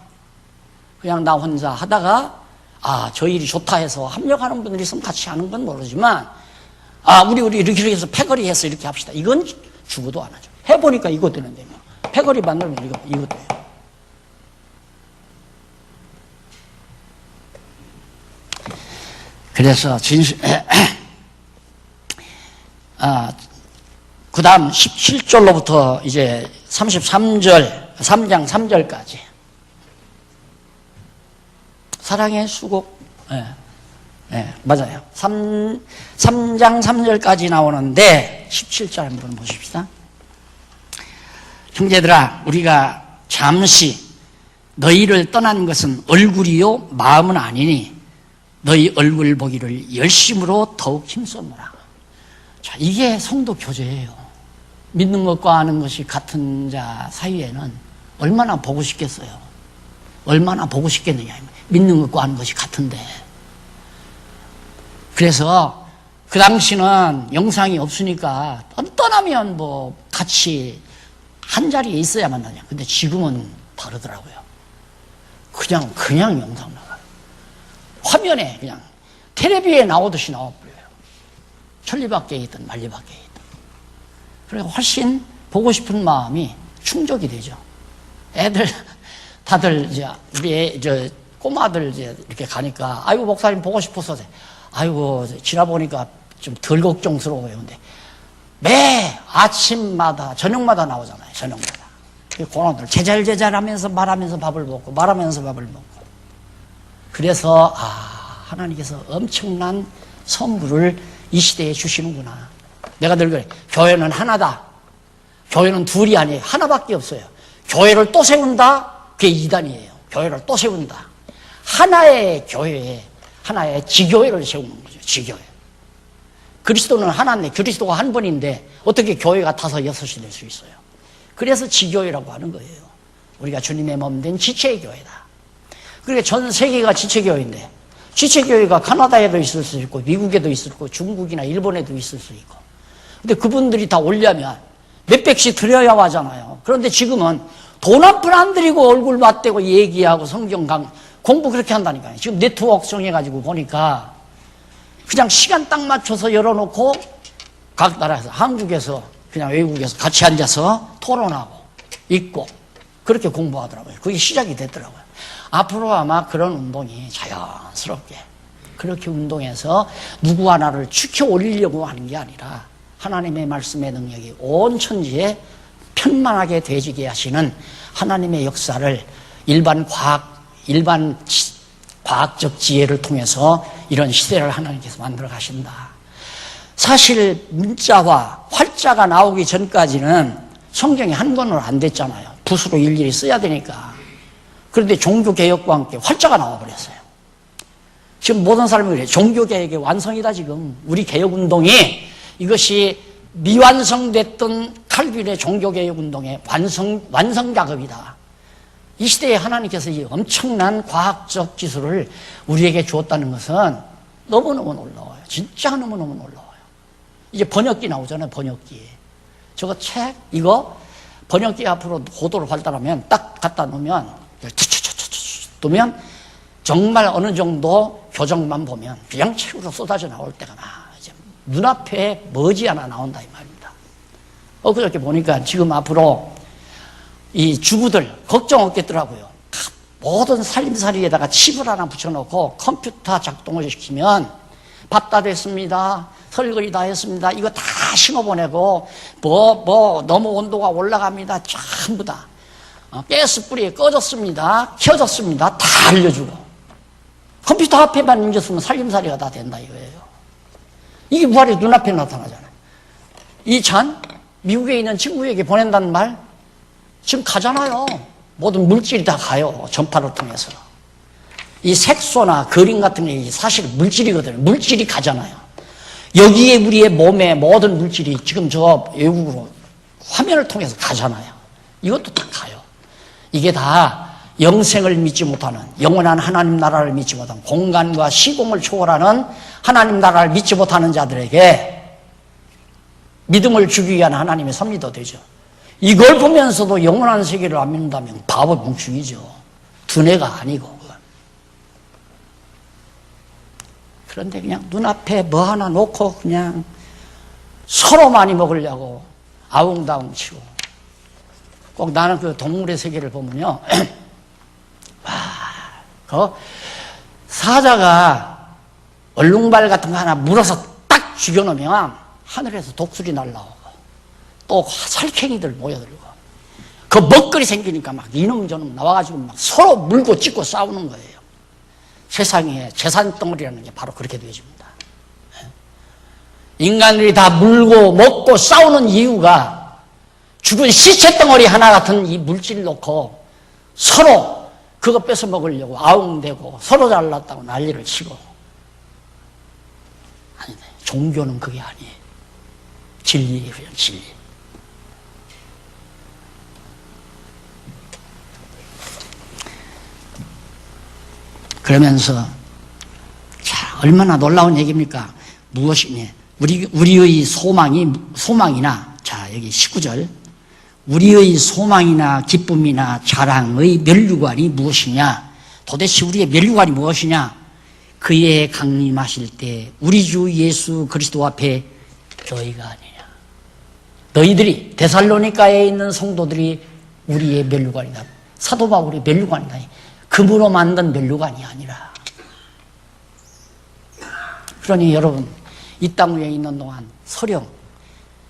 그냥 나 혼자 하다가 저 일이 좋다 해서 합력하는 분들이 있으면 같이 하는 건 모르지만 우리 이렇게 해서 패거리 해서 이렇게 합시다. 이건 죽어도 안 하죠. 해보니까 이거 되는데 뭐. 패거리 만들면 이거 돼요. 그래서 그 다음 17절로부터 이제 33절, 3장 3절까지. 사랑의 수곡, 맞아요. 3장 3절까지 나오는데, 17절 한번 보십시다. 형제들아, 우리가 잠시 너희를 떠난 것은 얼굴이요, 마음은 아니니, 너희 얼굴 보기를 열심으로 더욱 힘썼노라. 자, 이게 성도 교제예요. 믿는 것과 아는 것이 같은 자 사이에는 얼마나 보고 싶겠어요. 얼마나 보고 싶겠느냐. 믿는 것과 아는 것이 같은데. 그래서 그 당시는 영상이 없으니까 떠나면 뭐 같이 한 자리에 있어야만 나냐. 근데 지금은 다르더라고요. 그냥 영상 나가요. 화면에 그냥 텔레비에 나오듯이 나와버려요. 천리밖에 있든 만리밖에 있든. 그래서 훨씬 보고 싶은 마음이 충족이 되죠. 애들 다들 이제 우리 꼬마들 이제 이렇게 가니까 아이고 목사님 보고 싶어서 아이고 지나보니까 좀 덜 걱정스러워요. 근데 매 아침마다 저녁마다 나오잖아요. 저녁마다. 그 고난들 제잘제잘하면서 말하면서 밥을 먹고 말하면서 밥을 먹고. 그래서 하나님께서 엄청난 선물을 이 시대에 주시는구나. 내가 늘 그래. 교회는 하나다. 교회는 둘이 아니에요. 하나밖에 없어요. 교회를 또 세운다? 그게 이단이에요. 교회를 또 세운다. 하나의 교회에, 하나의 지교회를 세우는 거죠. 지교회. 그리스도는 하나인데, 그리스도가 한 분인데, 어떻게 교회가 5, 6이 될 수 있어요? 그래서 지교회라고 하는 거예요. 우리가 주님의 몸 된 지체의 교회다. 그러니까 전 세계가 지체교회인데, 지체교회가 카나다에도 있을 수 있고, 미국에도 있을 수 있고, 중국이나 일본에도 있을 수 있고. 근데 그분들이 다 오려면 몇백씩 드려야 하잖아요. 그런데 지금은 돈 한 푼 안 들이고 얼굴 맞대고 얘기하고 성경 공부 그렇게 한다니까요. 지금 네트워크 정해가지고 보니까 그냥 시간 딱 맞춰서 열어놓고 각 나라에서, 한국에서 그냥 외국에서 같이 앉아서 토론하고 읽고 그렇게 공부하더라고요. 그게 시작이 됐더라고요. 앞으로 아마 그런 운동이 자연스럽게 그렇게 운동해서 누구 하나를 축혀 올리려고 하는 게 아니라 하나님의 말씀의 능력이 온 천지에 편만하게 되지게 하시는 하나님의 역사를 일반 과학적 지혜를 통해서 이런 시대를 하나님께서 만들어 가신다. 사실 문자와 활자가 나오기 전까지는 성경이 한 권으로 안 됐잖아요. 붓으로 일일이 써야 되니까. 그런데 종교개혁과 함께 활자가 나와버렸어요. 지금 모든 사람이 그래요. 종교개혁의 완성이다 지금. 우리 개혁운동이 이것이 미완성됐던 칼빈의 종교개혁운동의 완성 작업이다. 이 시대에 하나님께서 이 엄청난 과학적 기술을 우리에게 주었다는 것은 너무너무 놀라워요. 진짜 너무너무 놀라워요. 이제 번역기 나오잖아요. 번역기. 저거 책 이거 번역기 앞으로 고도로 발달하면 딱 갖다 놓으면 두면 정말 어느 정도 교정만 보면 그냥 책으로 쏟아져 나올 때가 이제 눈앞에 머지않아 나온다 이 말입니다. 그렇게 보니까 지금 앞으로 이 주부들 걱정 없겠더라고요. 모든 살림살이에다가 칩을 하나 붙여놓고 컴퓨터 작동을 시키면 밥 다 됐습니다. 설거지 다 했습니다. 이거 다 심어보내고 너무 온도가 올라갑니다. 전부 다 가스 불이 꺼졌습니다. 켜졌습니다. 다 알려주고 컴퓨터 앞에만 앉았으면 살림살이가 다 된다 이거예요. 이게 부활이 눈앞에 나타나잖아요. 이 잔 미국에 있는 친구에게 보낸다는 말 지금 가잖아요. 모든 물질이 다 가요. 전파를 통해서. 이 색소나 그림 같은 게 사실 물질이거든요. 물질이 가잖아요. 여기에 우리의 몸의 모든 물질이 지금 저 외국으로 화면을 통해서 가잖아요. 이것도 다 가요. 이게 다 영생을 믿지 못하는, 영원한 하나님 나라를 믿지 못하는, 공간과 시공을 초월하는 하나님 나라를 믿지 못하는 자들에게 믿음을 주기 위한 하나님의 섭리도 되죠. 이걸 보면서도 영원한 세계를 안 믿는다면 바보 뭉충이죠. 두뇌가 아니고. 그런데 그냥 눈앞에 뭐 하나 놓고 그냥 서로 많이 먹으려고 아웅다웅 치고. 꼭 나는 그 동물의 세계를 보면요. 그 사자가 얼룩말 같은 거 하나 물어서 딱 죽여놓으면 하늘에서 독수리 날라오고 또 살쾡이들 모여들고 그 먹거리 생기니까 막 이놈 저놈 나와가지고 막 서로 물고 찢고 싸우는 거예요. 세상에 재산덩어리라는 게 바로 그렇게 되어집니다. 인간들이 다 물고 먹고 싸우는 이유가 죽은 시체덩어리 하나 같은 이 물질 놓고 서로 그거 뺏어 먹으려고 아웅대고 서로 잘났다고 난리를 치고. 아니, 종교는 그게 아니에요. 진리예요, 진리. 그러면서 자, 얼마나 놀라운 얘기입니까? 무엇이니? 우리의 소망이나 자, 여기 19절. 우리의 소망이나 기쁨이나 자랑의 면류관이 무엇이냐? 도대체 우리의 면류관이 무엇이냐? 그의 강림하실 때 우리 주 예수 그리스도 앞에 너희가 아니냐. 너희들이 데살로니가에 있는 성도들이 우리의 면류관이다. 사도 바울의 면류관이다. 금으로 만든 면류관이 아니라. 그러니 여러분, 이 땅 위에 있는 동안 서령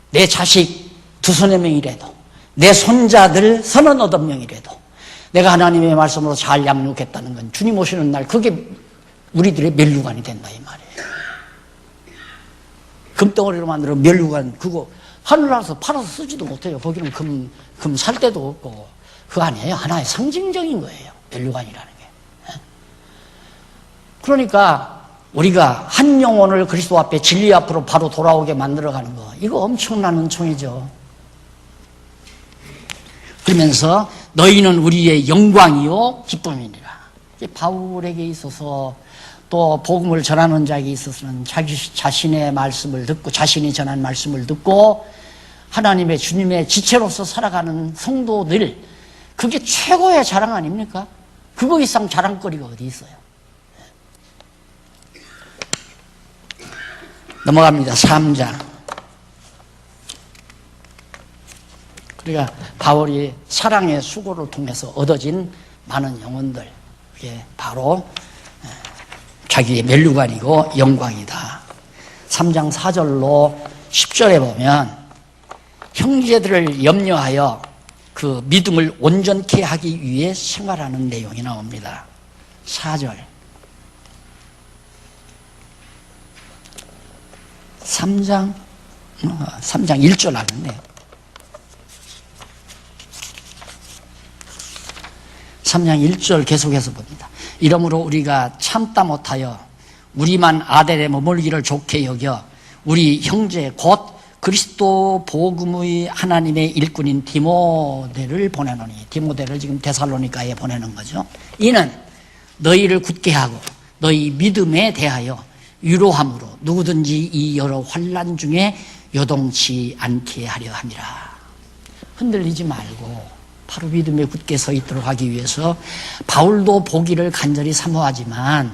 내 자식 20~30명이라도 내 손자들 30~80명이라도 내가 하나님의 말씀으로 잘 양육했다는 건 주님 오시는 날 그게 우리들의 면류관이 된다 이 말이에요. 금덩어리로 만들어 면류관 그거 하늘나라에서 팔아서 쓰지도 못해요. 거기는 금 살 데도 없고 그거 아니에요. 하나의 상징적인 거예요. 면류관이라는 게. 그러니까 우리가 한 영혼을 그리스도 앞에 진리 앞으로 바로 돌아오게 만들어가는 거 이거 엄청난 은총이죠. 그러면서 너희는 우리의 영광이요 기쁨이니라. 바울에게 있어서 또 복음을 전하는 자에게 있어서는 자신의 말씀을 듣고 자신이 전한 말씀을 듣고 하나님의 주님의 지체로서 살아가는 성도들 그게 최고의 자랑 아닙니까? 그거 이상 자랑거리가 어디 있어요? 넘어갑니다. 3장. 그러니까 바울이 사랑의 수고를 통해서 얻어진 많은 영혼들 그게 바로 자기의 멸류가 아니고 영광이다. 3장 4절로 10절에 보면 형제들을 염려하여 그 믿음을 온전케 하기 위해 생활하는 내용이 나옵니다. 4절 3장 1절 아는데 3장 1절 계속해서 봅니다. 이러므로 우리가 참다 못하여 우리만 아델에 머물기를 좋게 여겨 우리 형제 곧 그리스도 복음의 하나님의 일꾼인 디모데를 보내노니, 디모데를 지금 데살로니가에 보내는 거죠. 이는 너희를 굳게 하고 너희 믿음에 대하여 위로함으로 누구든지 이 여러 환난 중에 요동치 않게 하려 함이라. 흔들리지 말고 바로 믿음에 굳게 서 있도록 하기 위해서 바울도 보기를 간절히 사모하지만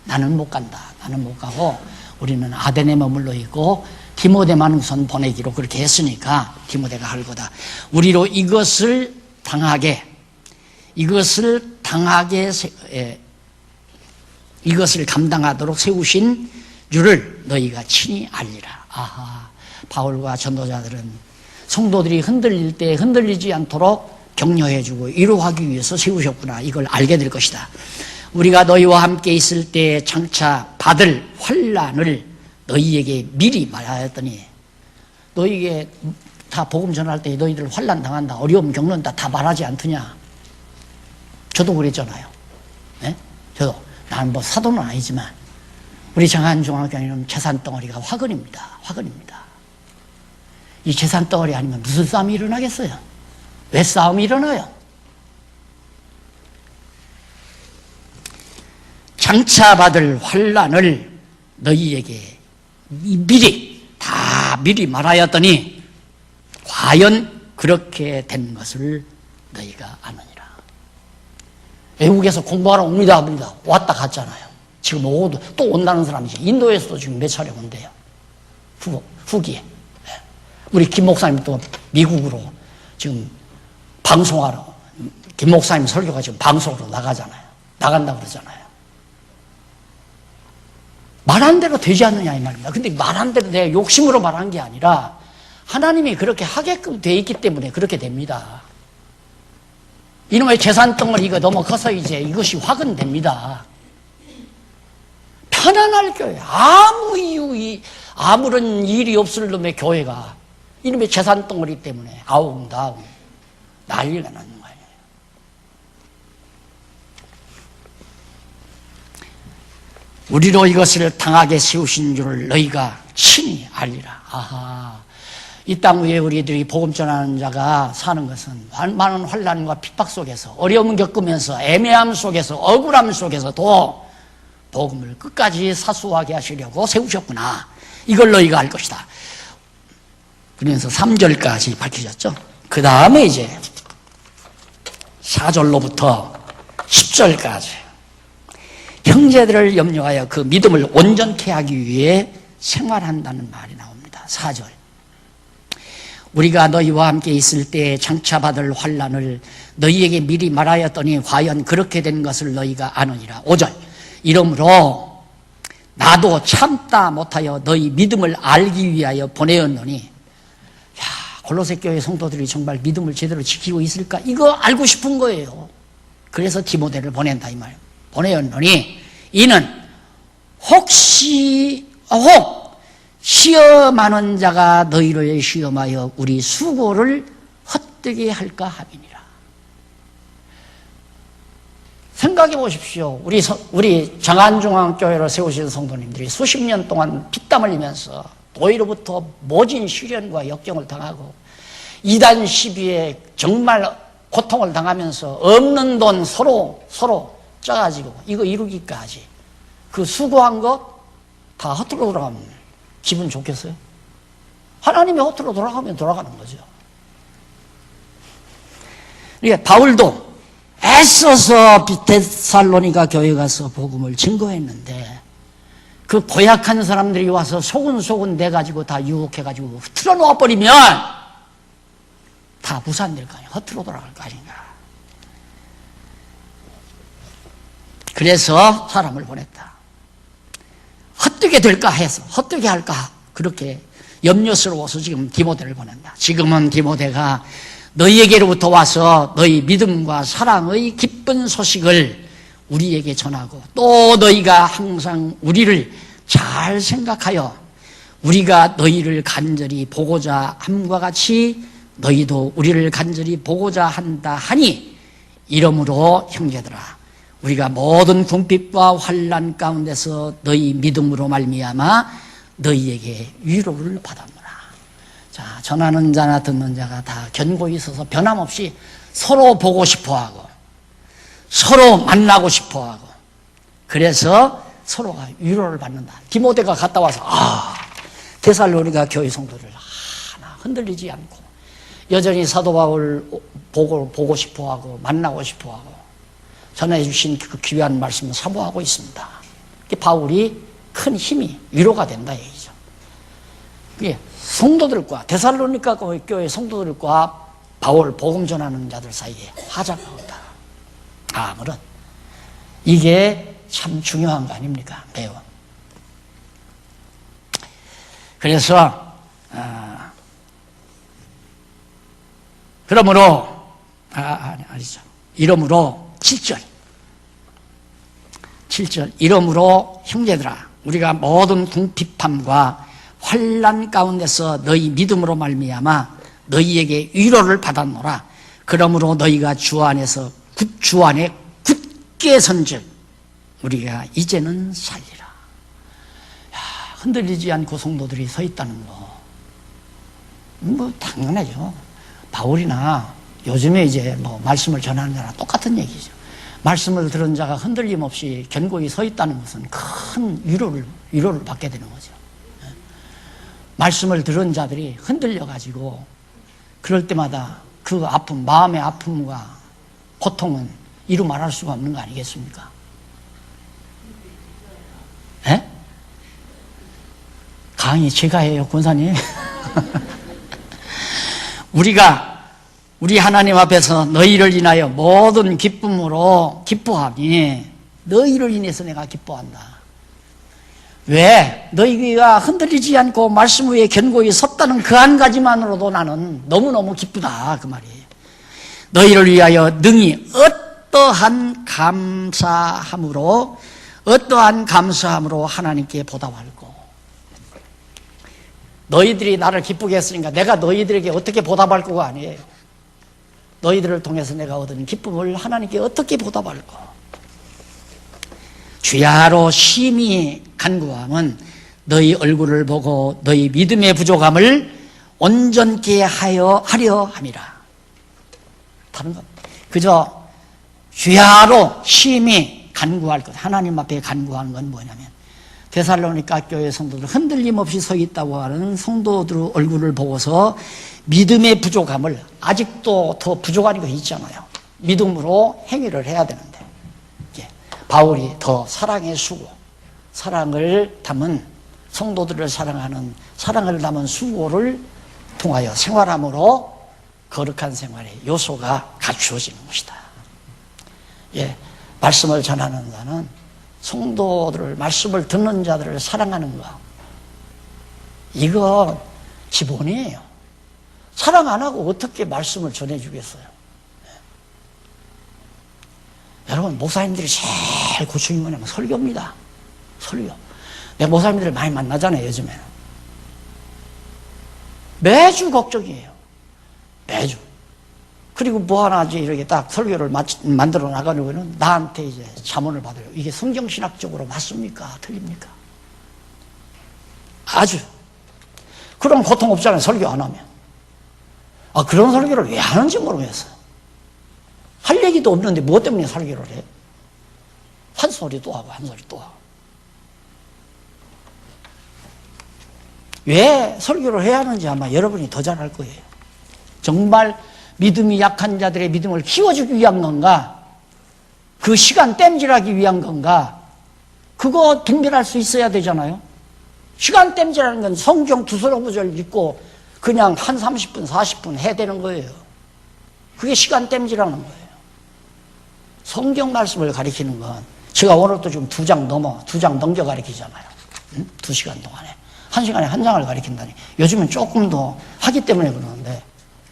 나는 못 간다. 나는 못 가고 우리는 아덴에 머물러 있고 디모데만 우선 보내기로 그렇게 했으니까 디모데가 할 거다. 우리로 이것을 당하게 이것을 감당하도록 세우신 줄을 너희가 친히 알리라. 아하, 바울과 전도자들은 성도들이 흔들릴 때 흔들리지 않도록 격려해주고 위로하기 위해서 세우셨구나. 이걸 알게 될 것이다. 우리가 너희와 함께 있을 때 장차 받을 환난을 너희에게 미리 말하였더니, 너희에게 다 복음 전할 때 너희들 환난 당한다, 어려움 겪는다 다 말하지 않더냐. 저도 그랬잖아요. 네? 저도. 나는 뭐 사도는 아니지만 우리 장안중앙교회는 재산덩어리가 화근입니다. 화근입니다. 이 재산덩어리 아니면 무슨 싸움이 일어나겠어요? 왜 싸움이 일어나요? 장차 받을 환난을 너희에게 미리 말하였더니 과연 그렇게 된 것을 너희가 아느니라. 외국에서 공부하러 옵니다. 왔다 갔잖아요. 지금 오고도 또 온다는 사람이죠. 인도에서도 지금 몇 차례 온대요. 후기에. 우리 김 목사님 또 미국으로 지금 방송하러, 김 목사님 설교가 지금 방송으로 나가잖아요. 나간다고 그러잖아요. 말한 대로 되지 않느냐 이 말입니다. 근데 말한 대로 내가 욕심으로 말한 게 아니라 하나님이 그렇게 하게끔 돼 있기 때문에 그렇게 됩니다. 이놈의 재산덩어리 이거 너무 커서 이제 이것이 화근됩니다. 편안할 교회, 아무런 일이 없을 놈의 교회가 이놈의 재산덩어리 때문에 아웅다웅 난리가 나는 거예요. 우리로 이것을 당하게 세우신 줄을 너희가 친히 알리라. 아하, 이 땅 위에 우리들이 복음 전하는 자가 사는 것은 많은 환난과 핍박 속에서, 어려움을 겪으면서, 애매함 속에서, 억울함 속에서도 복음을 끝까지 사수하게 하시려고 세우셨구나. 이걸 너희가 알 것이다. 그러면서 3절까지 밝히셨죠. 그 다음에 이제 4절로부터 10절까지 형제들을 염려하여 그 믿음을 온전케 하기 위해 생활한다는 말이 나옵니다. 4절. 우리가 너희와 함께 있을 때 장차 받을 환난을 너희에게 미리 말하였더니 과연 그렇게 된 것을 너희가 아느니라. 5절. 이러므로 나도 참다 못하여 너희 믿음을 알기 위하여 보내었노니, 골로새 교회 성도들이 정말 믿음을 제대로 지키고 있을까? 이거 알고 싶은 거예요. 그래서 디모데를 보낸다 이 말. 보내었노니 이는 혹 시험하는 자가 너희를 시험하여 우리 수고를 헛되게 할까 함이니라. 생각해 보십시오. 우리 장안중앙교회를 세우신 성도님들이 수십 년 동안 피땀 흘리면서 너희로부터 모진 시련과 역경을 당하고 이단 시비에 정말 고통을 당하면서 없는 돈 서로 짜가지고 이거 이루기까지 그 수고한 것 다 허투루 돌아가면 기분 좋겠어요? 하나님이 허투루 돌아가면 돌아가는 거죠. 그러니까 바울도 애써서 데살로니가 교회 가서 복음을 증거했는데 그 고약한 사람들이 와서 소근소근 내가지고 다 유혹해가지고 틀어놓아버리면 다 무산될 거 아니야. 허투루 돌아갈 거 아닌가. 그래서 사람을 보냈다. 헛되게 될까 해서 헛되게 할까 그렇게 염려스러워서 지금 디모데를 보낸다. 지금은 디모데가 너희에게로부터 와서 너희 믿음과 사랑의 기쁜 소식을 우리에게 전하고 또 너희가 항상 우리를 잘 생각하여 우리가 너희를 간절히 보고자 함과 같이 너희도 우리를 간절히 보고자 한다 하니 이러므로 형제들아 우리가 모든 궁핍과 환난 가운데서 너희 믿음으로 말미암아 너희에게 위로를 받았노라. 자, 전하는 자나 듣는 자가 다 견고히 있어서 변함없이 서로 보고 싶어하고 서로 만나고 싶어하고 그래서 서로가 위로를 받는다. 디모데가 갔다 와서 데살로니가 교회 성도들 하나 흔들리지 않고 여전히 사도 바울을 보고 싶어하고 만나고 싶어하고 전해 주신 그 귀한 말씀을 사모하고 있습니다. 바울이 큰 힘이 위로가 된다 얘기죠. 성도들과 데살로니가 교회 성도들과 바울 복음 전하는 자들 사이에 화자가 없다. 아무런 이게 참 중요한 거 아닙니까? 매우. 그래서 그러므로 아니죠. 이러므로 7절 이러므로 형제들아 우리가 모든 궁핍함과 환난 가운데서 너희 믿음으로 말미암아 너희에게 위로를 받았노라. 그러므로 너희가 주 안에 굳게 선즉 우리가 이제는 살리라. 흔들리지 않고 성도들이 서 있다는 거 당연하죠. 바울이나 요즘에 이제 말씀을 전하는 자랑 똑같은 얘기죠. 말씀을 들은 자가 흔들림 없이 견고히 서 있다는 것은 큰 위로를 받게 되는 거죠. 말씀을 들은 자들이 흔들려가지고 그럴 때마다 그 아픔, 마음의 아픔과 고통은 이루 말할 수가 없는 거 아니겠습니까? 에? 강의 제가 해요, 권사님. 우리 하나님 앞에서 너희를 인하여 모든 기쁨으로 기뻐하니 너희를 인해서 내가 기뻐한다. 왜? 너희가 흔들리지 않고 말씀 위에 견고히 섰다는 그 한 가지만으로도 나는 너무너무 기쁘다 그 말이에요. 너희를 위하여 능히 어떠한 감사함으로 하나님께 보답할고 너희들이 나를 기쁘게 했으니까 내가 너희들에게 어떻게 보답할 거가 아니에요. 너희들을 통해서 내가 얻은 기쁨을 하나님께 어떻게 보답할까? 주야로 심히 간구함은 너희 얼굴을 보고 너희 믿음의 부족함을 온전케 하려 함이라. 다른 것 그저 주야로 심히 간구할 것. 하나님 앞에 간구하는 건 뭐냐면 데살로니가 교회 성도들 흔들림 없이 서 있다고 하는 성도들 얼굴을 보고서 믿음의 부족함을 아직도 더 부족한 거 있잖아요. 믿음으로 행위를 해야 되는데 바울이 더 사랑의 수고, 사랑을 담은 성도들을 사랑을 담은 수고를 통하여 생활함으로 거룩한 생활의 요소가 갖추어지는 것이다. 말씀을 전하는 자는 성도들을, 말씀을 듣는 자들을 사랑하는 것, 이거 기본이에요. 사랑 안 하고 어떻게 말씀을 전해주겠어요? 여러분, 목사님들이 제일 고충인 뭐냐면 설교입니다. 설교. 내가 목사님들을 많이 만나잖아요, 요즘에는. 매주 걱정이에요. 매주. 그리고 뭐 하나 이제 이렇게 딱 설교를 만들어 나가려면 나한테 이제 자문을 받아요. 이게 성경신학적으로 맞습니까? 틀립니까? 아주. 그럼 고통 없잖아요, 설교 안 하면. 그런 설교를 왜 하는지 모르겠어요. 할 얘기도 없는데 무엇 때문에 설교를 해? 한 소리 또 하고 한 소리 또 하고. 왜 설교를 해야 하는지 아마 여러분이 더 잘 알 거예요. 정말 믿음이 약한 자들의 믿음을 키워주기 위한 건가? 그 시간 땜질하기 위한 건가? 그거 분별할 수 있어야 되잖아요. 시간 땜질하는 건 성경 두서너 구절 읽고 그냥 한 30분, 40분 해대는 거예요. 그게 시간 땜질하는 거예요. 성경 말씀을 가리키는 건 제가 오늘도 좀 2장 넘겨 가리키잖아요. 2시간 동안에. 1시간에 한 장을 가리킨다니. 요즘은 조금 더 하기 때문에 그러는데,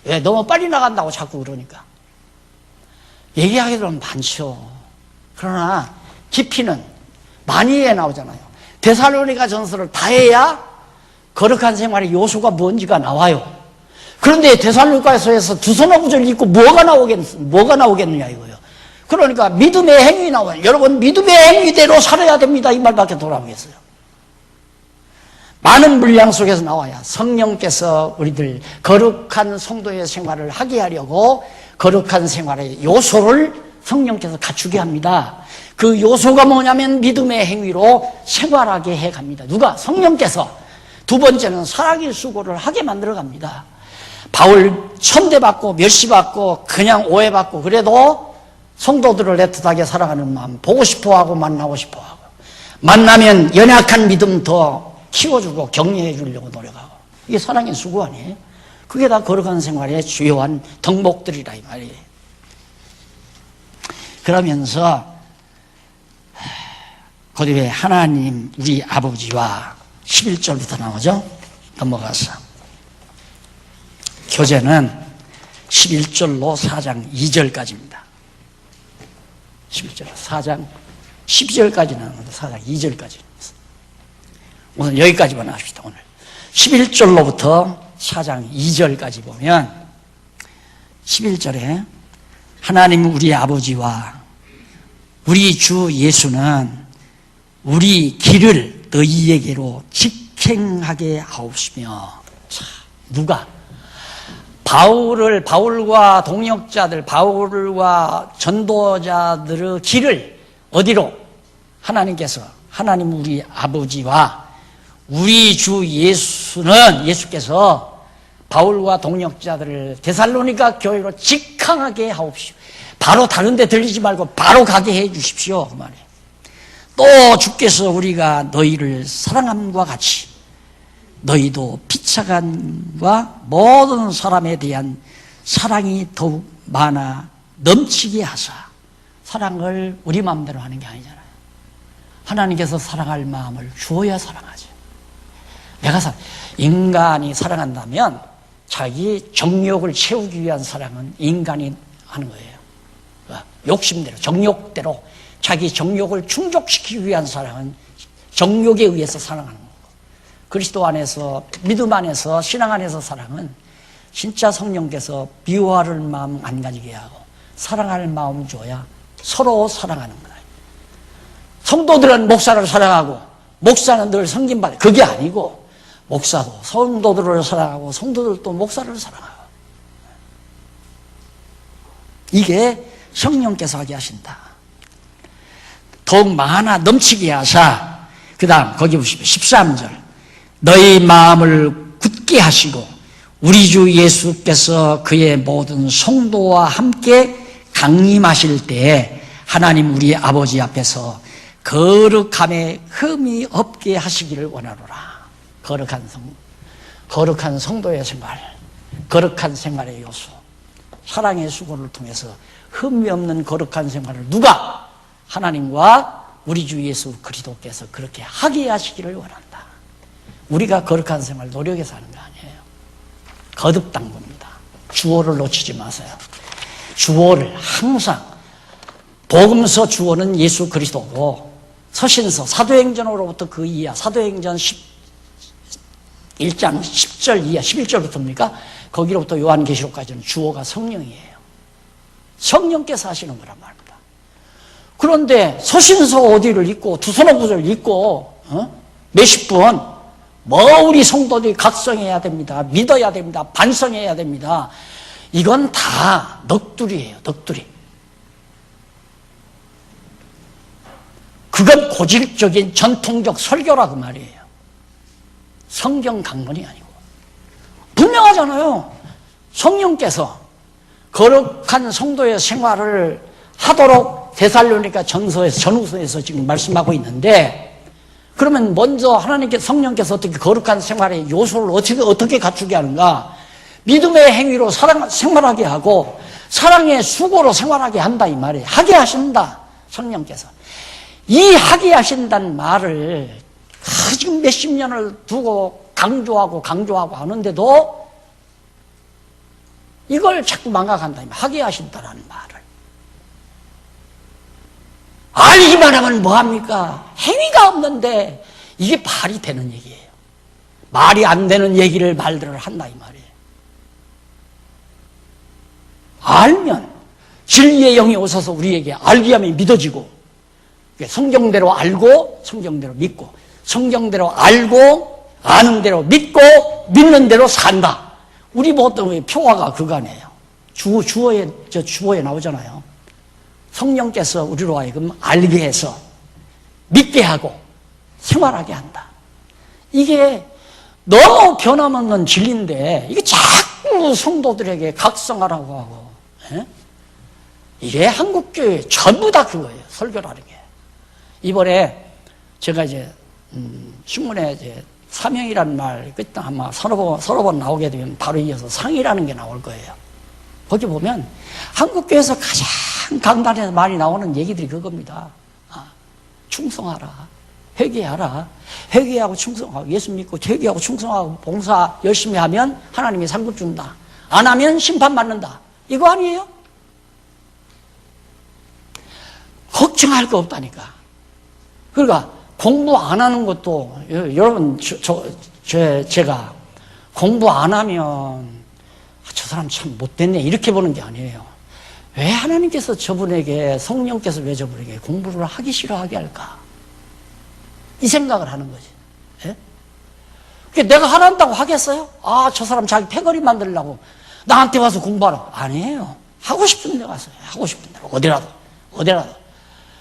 왜 너무 빨리 나간다고 자꾸 그러니까. 얘기하기로는 많죠. 그러나 깊이는 많이 해 나오잖아요. 데살로니가 전서를 다 해야 거룩한 생활의 요소가 뭔지가 나와요. 그런데 데살로니가서에서 두 서너 구절 읽고 뭐가 나오겠느냐 이거예요. 그러니까 믿음의 행위 나와요. 여러분, 믿음의 행위대로 살아야 됩니다. 이 말밖에 돌아오겠어요. 많은 분량 속에서 나와야 성령께서 우리들 거룩한 성도의 생활을 하게 하려고 거룩한 생활의 요소를 성령께서 갖추게 합니다. 그 요소가 뭐냐면 믿음의 행위로 생활하게 해갑니다. 누가? 성령께서. 두 번째는 사랑의 수고를 하게 만들어 갑니다. 바울 천대받고 멸시받고 그냥 오해받고 그래도 성도들을 애틋하게 사랑하는 마음, 보고 싶어하고 만나고 싶어하고, 만나면 연약한 믿음 더 키워주고 격려해 주려고 노력하고, 이게 사랑의 수고 아니에요? 그게 다 거룩한 생활의 주요한 덕목들이라 이 말이에요. 그러면서 거기 왜 하나님 우리 아버지와 11절부터 나오죠? 넘어가서 교재는 11절로 4장 2절까지입니다. 11절 4장 12절까지 나오는데 4장 2절까지. 오늘 여기까지만 합시다. 오늘 11절로부터 4장 2절까지 보면 11절에 하나님 우리 아버지와 우리 주 예수는 우리 길을 너희에게로 직행하게 하옵시며. 자, 누가? 바울과 동역자들, 바울과 전도자들의 길을 어디로? 하나님께서, 하나님 우리 아버지와 우리 주 예수께서 바울과 동역자들을 데살로니가 교회로 직항하게 하옵시오. 바로 다른 데 들리지 말고 바로 가게 해 주십시오. 그 말이에요. 또 주께서 우리가 너희를 사랑함과 같이 너희도 피차간과 모든 사람에 대한 사랑이 더욱 많아 넘치게 하사. 사랑을 우리 마음대로 하는 게 아니잖아요. 하나님께서 사랑할 마음을 주어야 사랑하죠. 인간이 사랑한다면 자기 정욕을 채우기 위한 사랑은 인간이 하는 거예요. 욕심대로, 정욕대로 자기 정욕을 충족시키기 위한 사랑은 정욕에 의해서 사랑하는 거고, 그리스도 안에서, 믿음 안에서, 신앙 안에서 사랑은 진짜 성령께서 미워할 마음 안 가지게 하고 사랑할 마음 줘야 서로 사랑하는 거다. 성도들은 목사를 사랑하고 목사는 늘 섬김받아. 그게 아니고 목사도 성도들을 사랑하고 성도들도 목사를 사랑하고, 이게 성령께서 하게 하신다. 더욱 많아 넘치게 하사. 그 다음 거기 보시면 13절 너희 마음을 굳게 하시고 우리 주 예수께서 그의 모든 성도와 함께 강림하실 때에 하나님 우리 아버지 앞에서 거룩함에 흠이 없게 하시기를 원하노라. 거룩한 성도의 생활, 거룩한 생활의 요소, 사랑의 수고를 통해서 흠이 없는 거룩한 생활을 누가? 하나님과 우리 주 예수 그리스도께서 그렇게 하게 하시기를 원한다. 우리가 거룩한 생활 노력해서 하는 거 아니에요. 거듭당부입니다. 주어를 놓치지 마세요. 주어를 항상, 복음서 주어는 예수 그리스도고, 서신서 사도행전으로부터 그 이하, 사도행전 1장 10절 이하 11절부터입니까? 거기로부터 요한계시록까지는 주어가 성령이에요. 성령께서 하시는 거란 말입니다. 그런데 서신서 어디를 읽고 두서너 구절 읽고 몇십 분 우리 성도들이 각성해야 됩니다. 믿어야 됩니다. 반성해야 됩니다. 이건 다 넋두리예요. 넋두리. 그건 고질적인 전통적 설교라 그 말이에요. 성경 강론이 아니고. 분명하잖아요. 성령께서 거룩한 성도의 생활을 하도록 데살로니가 전후서에서 지금 말씀하고 있는데, 그러면 먼저 성령께서 어떻게 거룩한 생활의 요소를 어떻게 갖추게 하는가? 믿음의 행위로 생활하게 하고 사랑의 수고로 생활하게 한다 이 말이에요. 하게 하신다. 성령께서. 이 하게 하신다는 말을 지금 몇십 년을 두고 강조하고 하는데도 이걸 자꾸 망각한다, 하게 하신다라는 말을. 알기만 하면 뭐합니까? 행위가 없는데 이게 말이 되는 얘기예요. 말이 안 되는 얘기를 말들을 한다 이 말이에요. 알면 진리의 영이 오셔서 우리에게 알게 하면 믿어지고, 성경대로 알고 성경대로 믿고, 성경대로 알고 아는 대로 믿고 믿는 대로 산다. 우리 보통 표화가 그거네요. 주어에 나오잖아요. 성령께서 우리로 하여금 알게 해서 믿게 하고 생활하게 한다. 이게 너무 변함없는 진리인데 이게 자꾸 성도들에게 각성하라고 하고, 이게 한국교회 전부 다 그거예요. 설교라는 게. 이번에 제가 이제 신문에 이제 사명이라는 말 그때 아마 서너 번 나오게 되면 바로 이어서 상이라는 게 나올 거예요. 거기 보면 한국교회에서 가장 강단에서 많이 나오는 얘기들이 그겁니다. 충성하라, 회개하라, 회개하고 충성하고, 예수 믿고 회개하고 충성하고 봉사 열심히 하면 하나님이 상급 준다. 안 하면 심판받는다. 이거 아니에요? 걱정할 거 없다니까. 그러니까 공부 안 하는 것도, 여러분, 제가 공부 안 하면 저 사람 참 못됐네 이렇게 보는 게 아니에요. 왜 하나님께서 저분에게, 성령께서 왜 저분에게 공부를 하기 싫어하게 할까? 이 생각을 하는 거지. 예? 내가 하란다고 하겠어요? 저 사람 자기 패거리 만들려고 나한테 와서 공부하라고. 아니에요. 하고 싶은 데 가서 하고 싶은 대로 어디라도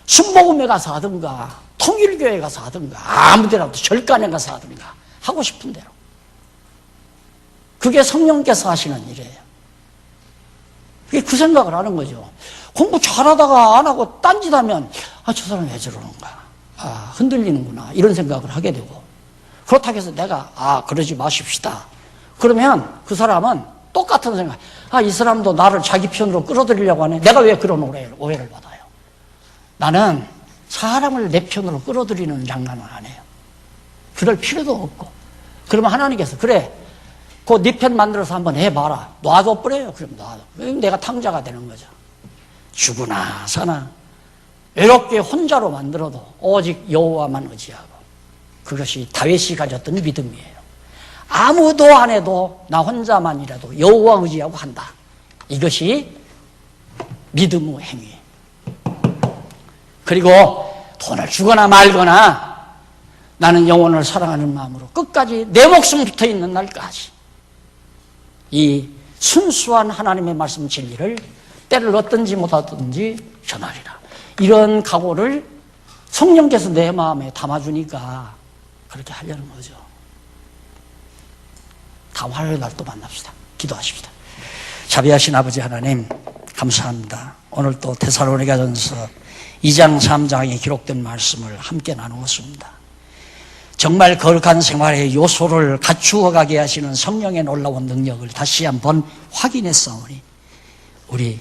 순복음에 가서 하든가 통일교회 가서 하든가 아무 데라도 절간에 가서 하든가 하고 싶은 대로. 그게 성령께서 하시는 일이에요. 그게 그 생각을 하는 거죠. 공부 잘하다가 안 하고 딴짓하면 저 사람 왜 저러는가, 흔들리는구나 이런 생각을 하게 되고, 그렇다고 해서 내가 그러지 마십시다 그러면 그 사람은 똑같은 생각, 이 사람도 나를 자기 편으로 끌어들이려고 하네. 내가 왜 그런 오해를 받아요? 나는 사람을 내 편으로 끌어들이는 장난은 안 해요. 그럴 필요도 없고. 그러면 하나님께서 그래, 그 네 편 만들어서 한번 해봐라. 놔둬버려요. 그럼 놔둬. 그럼 내가 탕자가 되는 거죠. 죽으나 사나 외롭게 혼자로 만들어도 오직 여호와만 의지하고. 그것이 다윗이 가졌던 믿음이에요. 아무도 안 해도 나 혼자만이라도 여호와 의지하고 한다. 이것이 믿음의 행위. 그리고 돈을 주거나 말거나 나는 영혼을 사랑하는 마음으로 끝까지 내 목숨 붙어 있는 날까지 이 순수한 하나님의 말씀 진리를 때를 얻든지 못하든지 전하리라. 이런 각오를 성령께서 내 마음에 담아주니까 그렇게 하려는 거죠. 다음 화요일 날 또 만납시다. 기도하십시다. 자비하신 아버지 하나님, 감사합니다. 오늘 또 데살로니가전서 2장 3장에 기록된 말씀을 함께 나누었습니다. 정말 거룩한 생활의 요소를 갖추어 가게 하시는 성령의 놀라운 능력을 다시 한번 확인했사오니 우리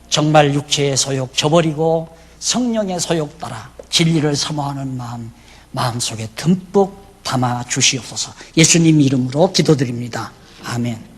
정말 육체의 소욕 저버리고 성령의 소욕 따라 진리를 사모하는 마음속에 듬뿍 담아 주시옵소서. 예수님 이름으로 기도드립니다. 아멘.